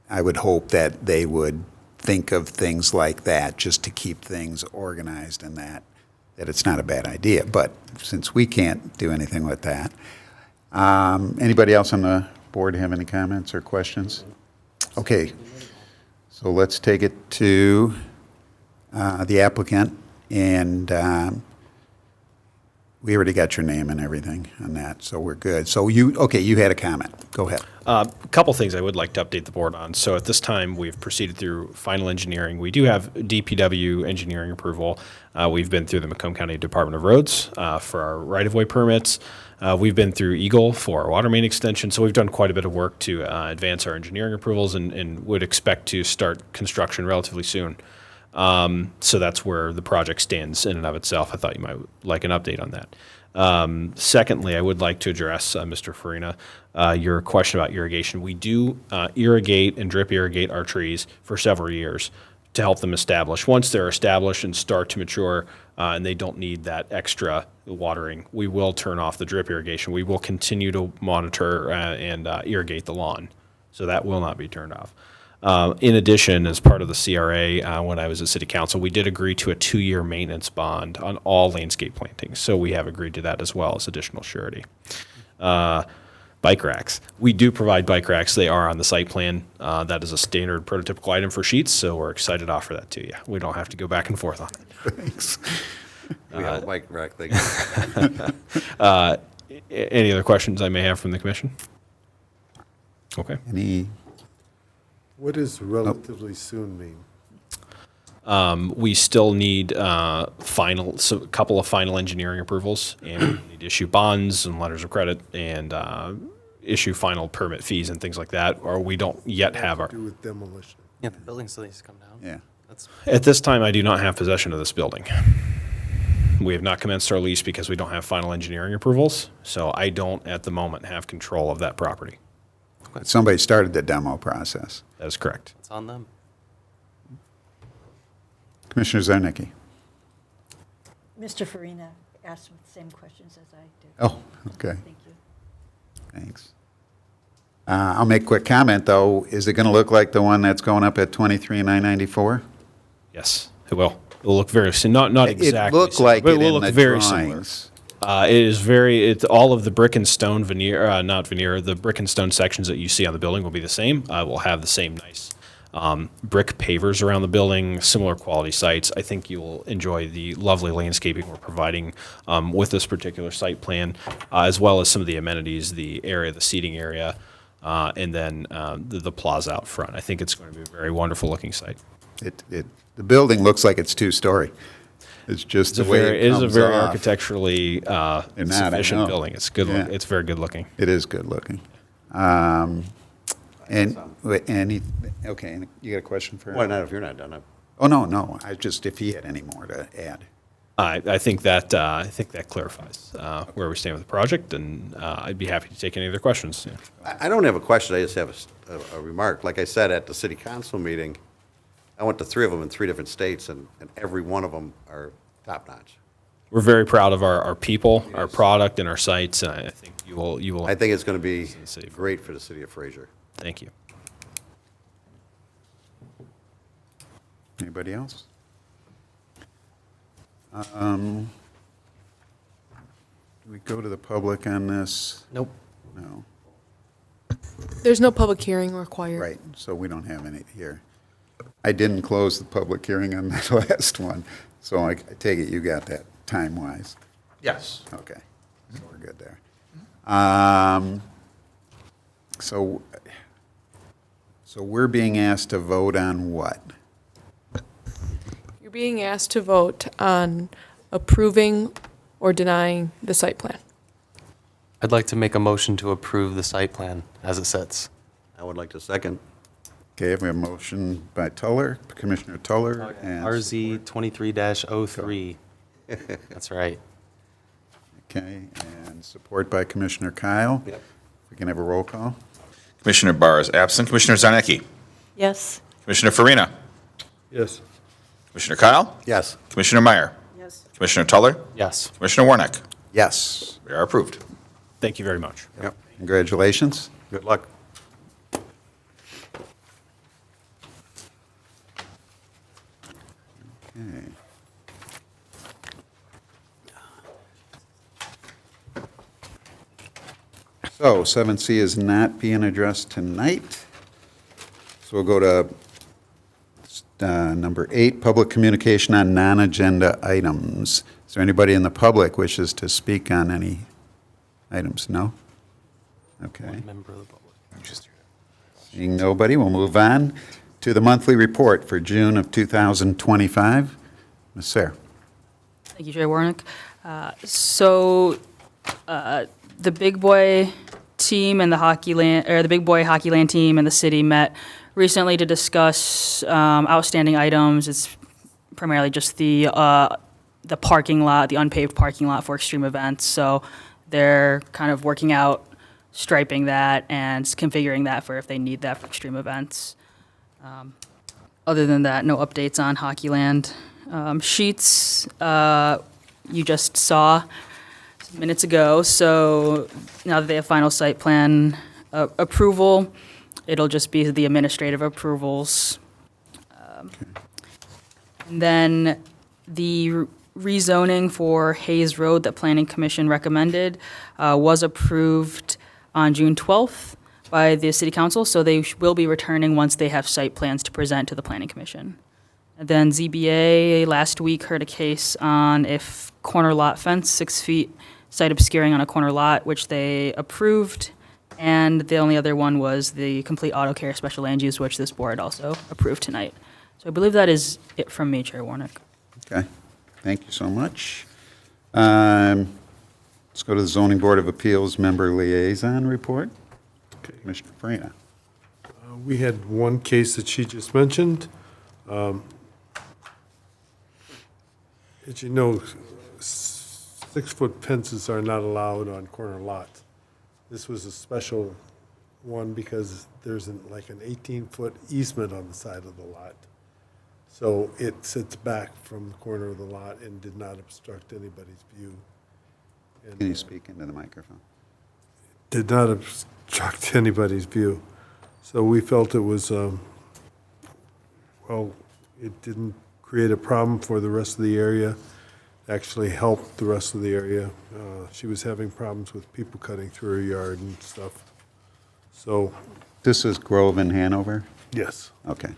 I would hope that they would think of things like that just to keep things organized, and that it's not a bad idea. But since we can't do anything with that, anybody else on the board have any comments or questions? Okay, so let's take it to the applicant, and we already got your name and everything on that, so we're good. So you had a comment. Go ahead. A couple things I would like to update the board on. So at this time, we've proceeded through final engineering. We do have DPW engineering approval. We've been through the Macomb County Department of Roads for our right-of-way permits. We've been through Eagle for our water main extension. So we've done quite a bit of work to advance our engineering approvals, and would expect to start construction relatively soon. So that's where the project stands in and of itself. I thought you might like an update on that. Secondly, I would like to address, Mr. Farina, your question about irrigation. We do irrigate and drip irrigate our trees for several years to help them establish. Once they're established and start to mature, and they don't need that extra watering, we will turn off the drip irrigation. We will continue to monitor and irrigate the lawn, so that will not be turned off. In addition, as part of the CRA, when I was at City Council, we did agree to a 2-year maintenance bond on all landscape plantings, so we have agreed to that as well as additional surety. Bike racks. We do provide bike racks. They are on the site plan. That is a standard prototypical item for Sheets, so we're excited to offer that to you. We don't have to go back and forth on it. Thanks. We have a bike rack thing. Any other questions I may have from the commission? Okay. Any, What does relatively soon mean? We still need a couple of final engineering approvals, and we need to issue bonds and letters of credit and issue final permit fees and things like that, or we don't yet have our. Do with demolition. Yeah, the building still needs to come down. yeah. That's At this time, I do not have possession of this building. We have not commenced our lease because we don't have final engineering approvals, so I don't at the moment have control of that property. Somebody started the demo process. That is correct. it's on them. Commissioner Zarnicki. Mr. Farina asked the same questions as I did. Oh, okay, Thank you. thanks. I'll make a quick comment, though. Is it going to look like the one that's going up at 23 and I-94? Yes, it will. It will look very similar. Not exactly. It looked similar, like but it will in look the very drawings. similar. It is very. It's all of the brick and stone veneer, not veneer. The brick and stone sections that you see on the building will be the same. We'll have the same nice brick pavers around the building, similar quality sites. I think you will enjoy the lovely landscaping we're providing with this particular site plan, as well as some of the amenities, the area, the seating area, and then the plaza out front. I think it's going to be a very wonderful looking site. The building looks like it's two-story. It's just the way it It is a comes very off. architecturally I sufficient know. building. It's good. Yeah. It's very good looking. It is good looking. Okay, you got a question for? Why not if you're not done? Oh, no, if he had any more to add. I think that clarifies where we stand with the project, and I'd be happy to take any other questions. Yeah. I don't have a question, I just have a remark. Like I said, at the city council meeting, I went to 3 of them in 3 different states, and every one of them are top-notch. We're very proud of our people, our product, and our sites, and I think you will. I think it's going to be the city. great for the city of Fraser. Thank you. Anybody else? Do we go to the public on this? Nope. No. There's no public hearing required. Right, so we don't have any here. I didn't close the public hearing on that last one, so I take it you got that time-wise. Yes. Okay, so we're good there. So we're being asked to vote on what? You're being asked to vote on approving or denying the site plan. I'd like to make a motion to approve the site plan as it sits. I would like to second. Okay, we have a motion by Tuller, Commissioner Tuller, and... RZ 23-03. That's right. Okay, and support by Commissioner Kyle. Yep. We can have a roll call? Commissioner Barr is absent. Commissioner Zarnicki. Yes. Commissioner Farina. Yes. Commissioner Kyle. Yes. Commissioner Meyer. Yes. Commissioner Tuller. Yes. Commissioner Warnick. Yes. We are approved. Thank you very much. Yep. Congratulations. Good luck. Okay. So 7C is not being addressed tonight. So we'll go to number 8, public communication on non-agenda items. Is there anybody in the public wishes to speak on any items? No? Okay. Member of the public. Seeing nobody, we'll move on to the monthly report for June of 2025. Ms. Sarah. Thank you, Jay Warnick. The big boy team and the big boy hockey land team and the city met recently to discuss outstanding items. It's primarily just the the parking lot, the unpaved parking lot for extreme events. So they're kind of working out striping that and configuring that for if they need that for extreme events. Other than that, no updates on Hockeyland. Sheets, you just saw minutes ago, so now that they have final site plan approval, it'll just be the administrative approvals. And then the rezoning for Hayes Road that Planning Commission recommended was approved on June 12th by the City Council, so they will be returning once they have site plans to present to the Planning Commission. And then ZBA last week heard a case on if corner lot fence, 6 feet, site obscuring on a corner lot, which they approved. And the only other one was the complete auto care special land use, which this board also approved tonight. So I believe that is it from me, Chair Warnick. Okay, thank you so much. Let's go to the Zoning Board of Appeals Member Liaison Report. Commissioner Farina. We had one case that she just mentioned. As you know, 6-foot fences are not allowed on corner lots. This was a special one because there's like an 18-foot easement on the side of the lot. So it sits back from the corner of the lot and did not obstruct anybody's view. And, Can you speak into the microphone? did not obstruct anybody's view. So we felt it was, well, it didn't create a problem for the rest of the area, actually helped the rest of the area. She was having problems with people cutting through her yard and stuff. So, This is Grove and Hanover? yes. Okay.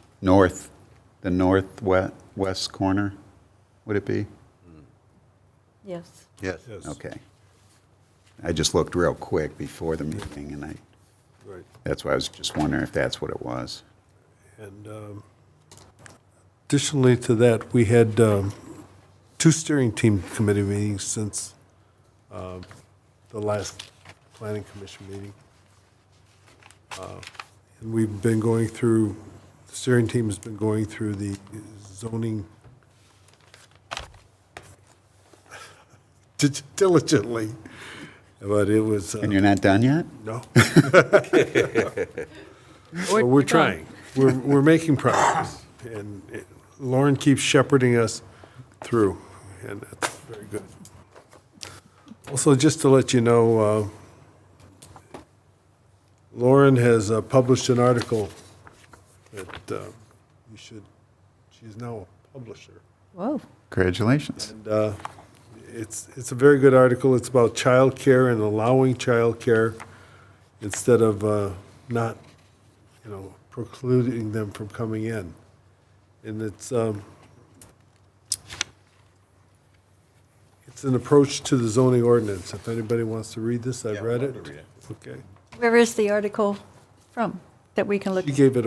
The northwest corner, would it be? Yes. Yes. Yes. Okay. I just looked real quick before the meeting, and Right. that's why I was just wondering if that's what it was. And additionally to that, we had 2 steering team committee meetings since the last planning commission meeting. And we've been going through, the steering team has been going through the zoning diligently, but it was, And you're not done yet? no. Well, we're trying. We're making progress. And Lauren keeps shepherding us through, and that's very good. Also, just to let you know, Lauren has published an article that you should, she's now a publisher. Whoa. Congratulations. And it's a very good article. It's about childcare and allowing childcare instead of not, precluding them from coming in. And it's an approach to the zoning ordinance. If anybody wants to read this, I've read it. Okay. Where is the article from that we can look? She gave it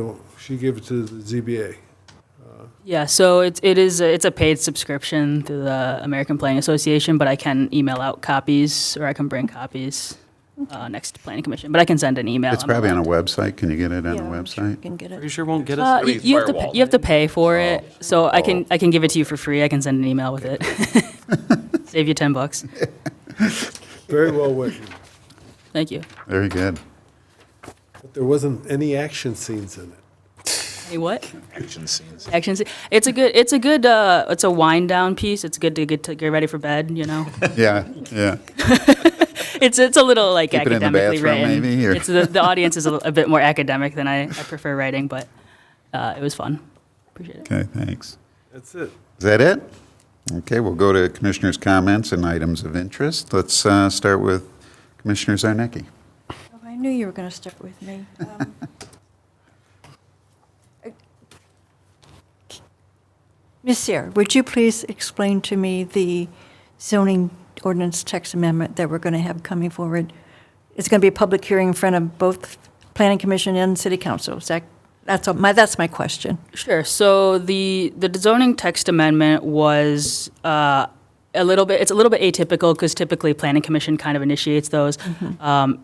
to the ZBA. Yeah, so it's a paid subscription through the American Planning Association, but I can email out copies, or I can bring copies next to Planning Commission, but I can send an email. It's probably on a website. Can you get it on a Yeah, I'm sure we website? can get Pretty it. sure won't get us. You have to pay for it, so I can give it to you for free. I can send an email with it. Save you $10. Very well written. Thank you. Very good. But there wasn't any action scenes in it. Hey, what? Action scenes. Action. It's a wind down piece. It's good to get ready for bed. Yeah, yeah. It's a little like Keep it in the academically bathroom, written. maybe, or- It's the audience is a bit more academic than I prefer writing, but it was fun. Appreciate it. Okay, thanks. That's it. Is that it? Okay, we'll go to commissioners' comments and items of interest. Let's start with Commissioner Zarnecki. Oh, I knew you were going to start with me. Ms. Sear, would you please explain to me the zoning ordinance text amendment that we're going to have coming forward? It's going to be a public hearing in front of both Planning Commission and City Council. That's my question. Sure. So the zoning text amendment was a little bit atypical because typically Planning Commission kind of initiates those.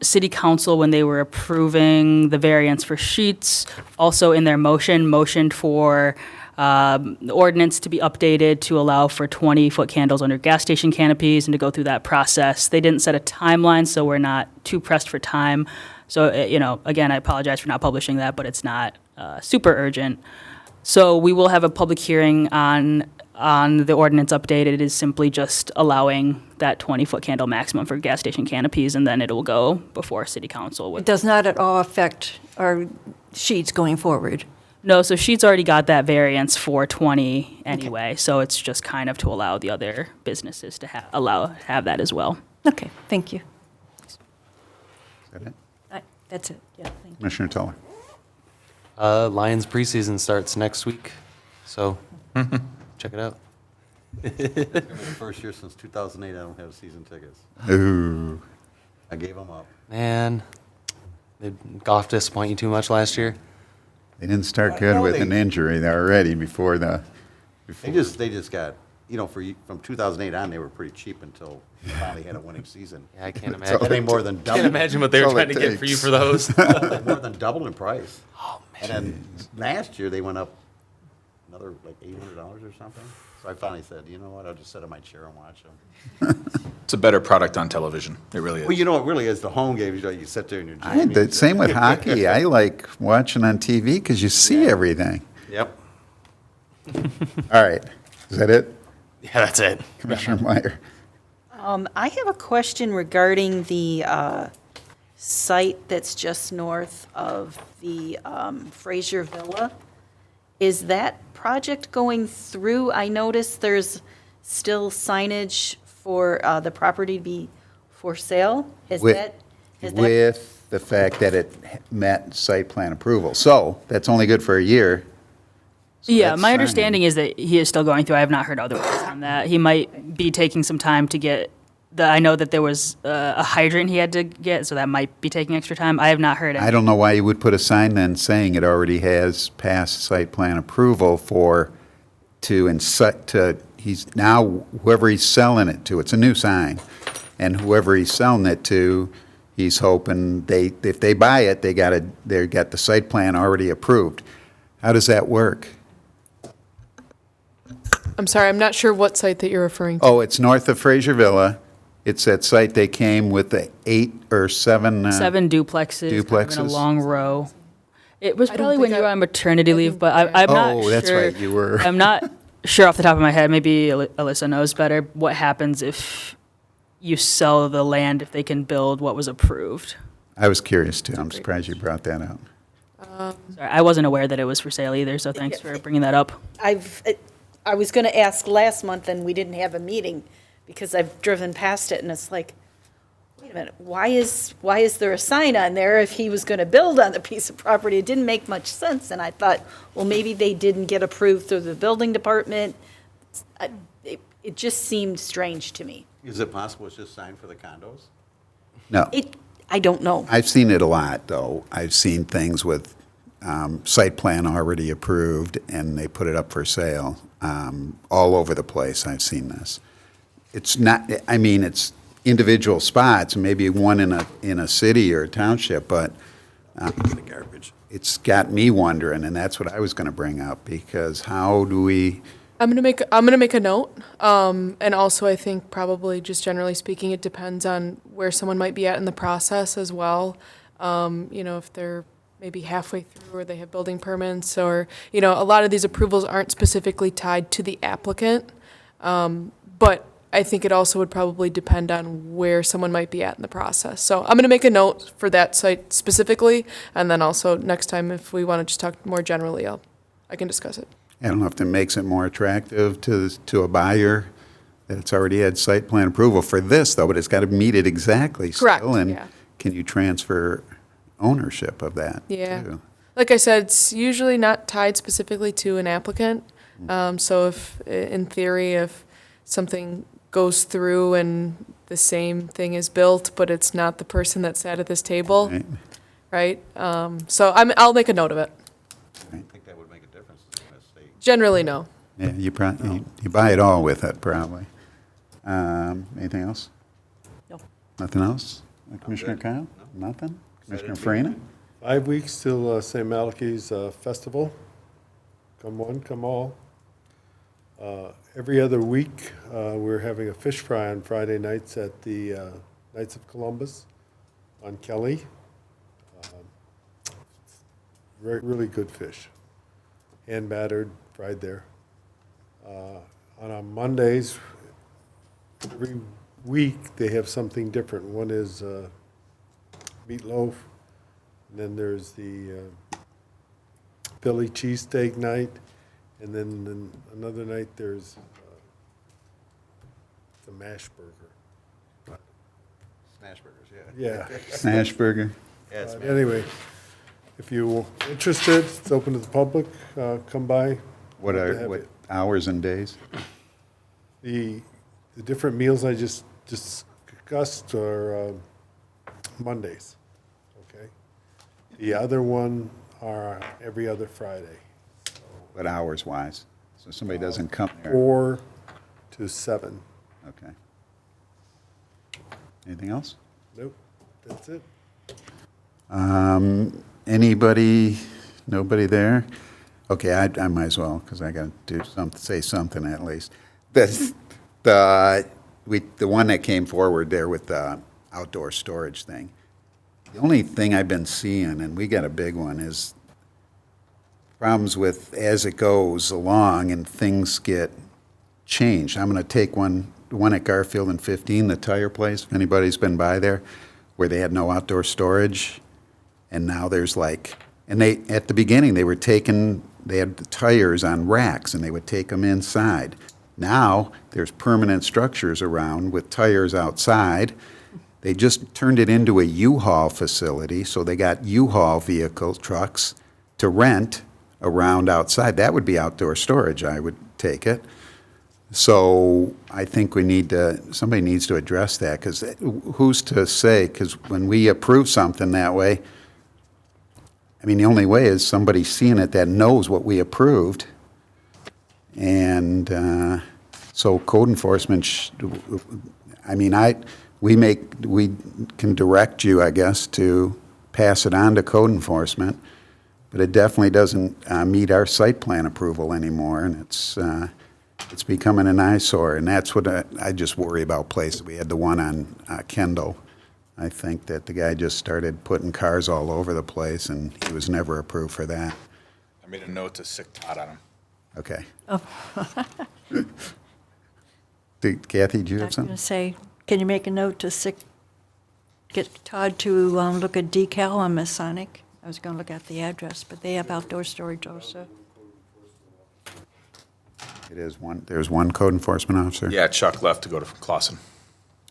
City Council, when they were approving the variance for sheets, also in their motioned for The ordinance to be updated to allow for 20-foot candles under gas station canopies and to go through that process. They didn't set a timeline, so we're not too pressed for time. So, again, I apologize for not publishing that, but it's not super urgent. So we will have a public hearing on the ordinance update. It is simply just allowing that 20-foot candle maximum for gas station canopies, and then it will go before city council. It With does not at all affect our sheets going forward. No, so she's already got that variance for 20 anyway, so it's just kind of to allow the other businesses to have that as well. Okay, thank you. Is that it? That's it, yeah, thank you. Commissioner Tuller? Lions preseason starts next week, so check it out. First year since 2008, I don't have season tickets. Ooh. I gave them up. Man, did golf disappoint you too much last year? They didn't start good with an injury already before the. They just got, from 2008 on, they were pretty cheap until they finally had a winning season. Yeah, I can't all imagine. They more than doubled. Can't imagine what they were That's all trying to it get for you takes. for those. They more than doubled in price. Oh, man. And then last year, they went up another like $800 or something. So I finally said, you know what, I'll just sit in my chair and watch them. It's a better product on television. It really is. Well, it really is the home games. You sit there and you're I had the same with hockey. I like watching on TV because you see everything. Yep. All right. Is that it? Yeah, that's it. Commissioner Meyer? I have a question regarding the site that's just north of the Fraser Villa. Is that project going through? I noticed there's still signage for the property to be for sale. Has that? With the fact that it met site plan approval. So that's only good for a year. So Yeah, that's my fine. understanding is that he is still going through. I have not heard otherwise on that. He might be taking some time to get I know that there was a hydrant he had to get, so that might be taking extra time. I have not heard I any. don't know why you would put a sign then saying it already has passed site plan approval he's now, whoever he's selling it to, it's a new sign. And whoever he's selling it to, he's hoping if they buy it, they got the site plan already approved. How does that work? I'm sorry, I'm not sure what site that you're referring to. Oh, it's north of Fraser Villa. It's that site they came with the 8 or 7. 7 duplexes, kind of in a duplexes? long row. It was I don't probably when think you were I- on maternity I leave, think but there- I'm not sure. Oh, that's right, you were. I'm not sure off the top of my head. Maybe Alyssa knows better. What happens if you sell the land if they can build what was approved? I was curious too. I'm surprised you brought that up. Sorry, I wasn't aware that it was for sale either, so thanks for bringing that up. I was going to ask last month, and we didn't have a meeting, because I've driven past it, and it's like, wait a minute, why is there a sign on there if he was going to build on the piece of property? It didn't make much sense, and I thought, well, maybe they didn't get approved through the building department. It just seemed strange to me. Is it possible it's just signed for the condos? No. I don't know. I've seen it a lot, though. I've seen things with site plan already approved, and they put it up for sale. All over the place, I've seen this. It's not, it's individual spots, maybe one in a city or a township, but Garbage. it's got me wondering, and that's what I was going to bring up, because how do we, I'm gonna make a note, and also I think probably just generally speaking, it depends on where someone might be at in the process as well. If they're maybe halfway through, or they have building permits, or a lot of these approvals aren't specifically tied to the applicant, but I think it also would probably depend on where someone might be at in the process. So I'm gonna make a note for that site specifically, and then also next time if we want to just talk more generally, I can discuss it. I don't know if that makes it more attractive to a buyer, that it's already had site plan approval for this, though, but it's got to meet it exactly still. Correct, And yeah. can you transfer ownership of that? Yeah. too? Like I said, it's usually not tied specifically to an applicant. So if, in theory, if something goes through and the same thing is built, but it's not the person that sat at this table, Right. right? So I'll make a note of it. I think that would make a difference in the state. Generally, no. Yeah, you buy it all with it, probably. Anything else? No. Nothing else? Commissioner Kyle? Nothing? Commissioner Farina? 5 weeks till St. Malachy's Festival come one, come all. Every other week, we're having a fish fry on Friday nights at the Knights of Columbus on Kelly. Really good fish, hand battered, fried there. On Mondays, every week, they have something different. One is meatloaf, and then there's the Philly cheesesteak night, and then another night there's the mash burger. Smash burgers, yeah. Yeah. Smash burger. Anyway, if you're interested, it's open to the public. Come by. What Love to are, have what you. hours and days? The different meals I just discussed are Mondays, okay? The other one are every other Friday, What hours wise? So somebody doesn't come there. 4 to 7. Okay. Anything else? Nope, that's it. Anybody, nobody there? Okay, I might as well, because I got to do something, say something at least. The one that came forward there with the outdoor storage thing, the only thing I've been seeing, and we got a big one, is problems with as it goes along and things get changed. I'm going to take the one at Garfield and 15, the tire place, if anybody's been by there, where they had no outdoor storage, and now there's like, and they, at the beginning, they had the tires on racks, and they would take them inside. Now, there's permanent structures around with tires outside. They just turned it into a U-Haul facility, so they got U-Haul vehicle trucks to rent around outside. That would be outdoor storage, I would take it. So I think somebody needs to address that, because who's to say? Because when we approve something that way, I mean, the only way is somebody seeing it that knows what we approved. And so code enforcement, we can direct you, I guess, to pass it on to code enforcement, but it definitely doesn't meet our site plan approval anymore, and it's becoming an eyesore, and that's what I just worry about places. We had the one on Kendall. I think that the guy just started putting cars all over the place, and he was never approved for that. I made a note to sick Todd on him. Okay. Oh. Kathy, do you I have was going something? to say, can you make a note to get Todd to look at decal on Masonic? I was going to look at the address, but they have outdoor storage also. It is one, there's one code enforcement officer? Yeah, Chuck left to go to Clausen.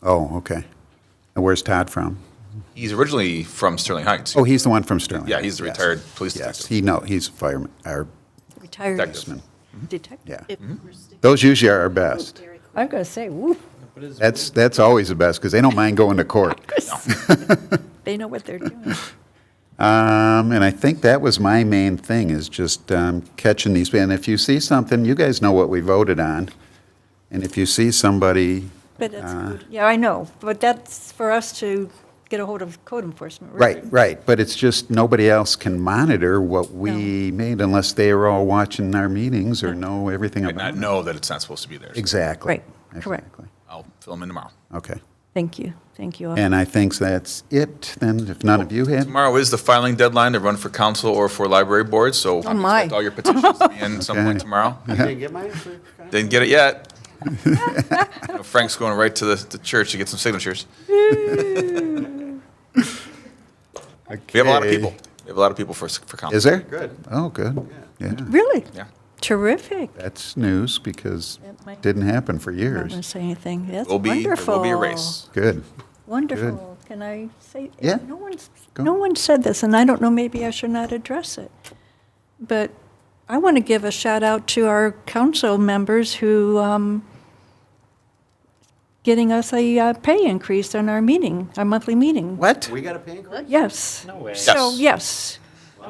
Oh, okay. And where's Todd from? He's originally from Sterling Heights. Oh, he's the one from Sterling. Yeah, he's the Yes. retired police Yes, detective. he's a fireman, our, Retired Detective. detective. yeah. Those usually are our best. I'm going to say, whoop, That's always the best, because they don't mind going to court. they know what they're doing. And I think that was my main thing, is just catching these. And if you see something, you guys know what we voted on. And if you see somebody, But that's good. Yeah, I know, but that's for us to get a hold of code enforcement. right, but it's just nobody else can monitor what we made unless they are all watching our meetings or know everything Might about not it. know that it's not supposed to be there. so Exactly. Right, correct. Exactly. I'll fill him in tomorrow. Okay. Thank you, thank you all. And I think that's it, then, if none of you had. Tomorrow is the filing deadline to run for council or for library board, so my. expect all your petitions to be in some point Okay. tomorrow. Didn't get mine? Didn't get it yet. You know, Frank's going right to the church to get some signatures. We have a lot of people. We have a lot of people for council. Is there? Good. Oh, good. Yeah. Really? Yeah. Terrific. That's news, because That might- it didn't happen for I'm not going years. to say anything. That's There wonderful. will be a race. Good. Wonderful. Can I say? Yeah. Go. No one said this, and I don't know, maybe I should not address it. But I want to give a shout out to our council members who getting us a pay increase on our monthly meeting. What? We got a pay increase? Yes. No way. So, yes.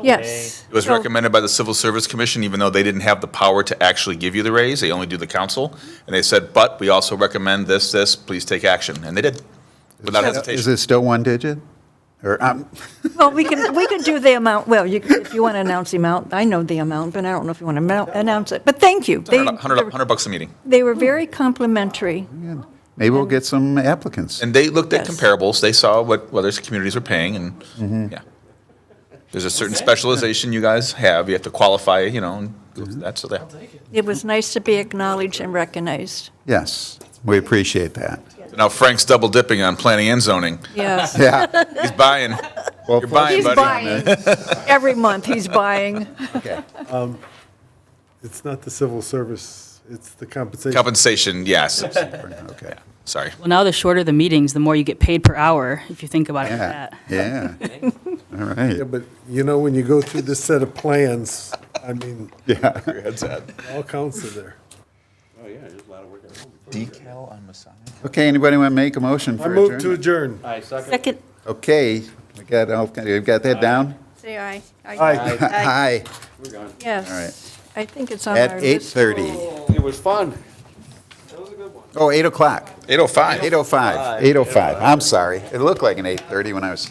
Yes. It was So- recommended by the Civil Service Commission, even though they didn't have the power to actually give you the raise, they only do the council. And they said, but we also recommend this, please take action. And they did, without Is hesitation. it still one digit? Or, Well, we can do the amount, well, if you want to announce the amount, I know the amount, but I don't know if you want to announce it. But thank you. $100 bucks a meeting. They were very complimentary. maybe we'll get some applicants. And they looked at Yes. comparables. They saw what other communities were paying, and yeah, there's a certain specialization you guys have. You have to qualify, you know, and go through that. So they. It was nice to be acknowledged and recognized. Yes, we appreciate that. Now Frank's double dipping on planning and zoning. Yes. Yeah. He's buying. Well, You're buying, He's buddy. buying. Every month, he's buying. Okay. It's not the civil service, it's the compensation. Compensation, yes. Okay. Sorry. Well, now the shorter the meetings, the more you get paid per hour, if you think about it like Yeah, that. yeah. All right. Yeah, but you know, when you go through this set of plans, I mean, Yeah. Your head's at. all counts in there. Decal on Messiah. Okay, anybody want to make a motion I for move to adjournment? adjourn. Second. Okay, we got that down? Say aye. Aye. Aye. Yes. All right. I think it's on our At list. 8:30. It was fun. Oh, 8 o'clock. 8:05. 8:05. 8:05. I'm sorry. It looked like an 8:30 when I was.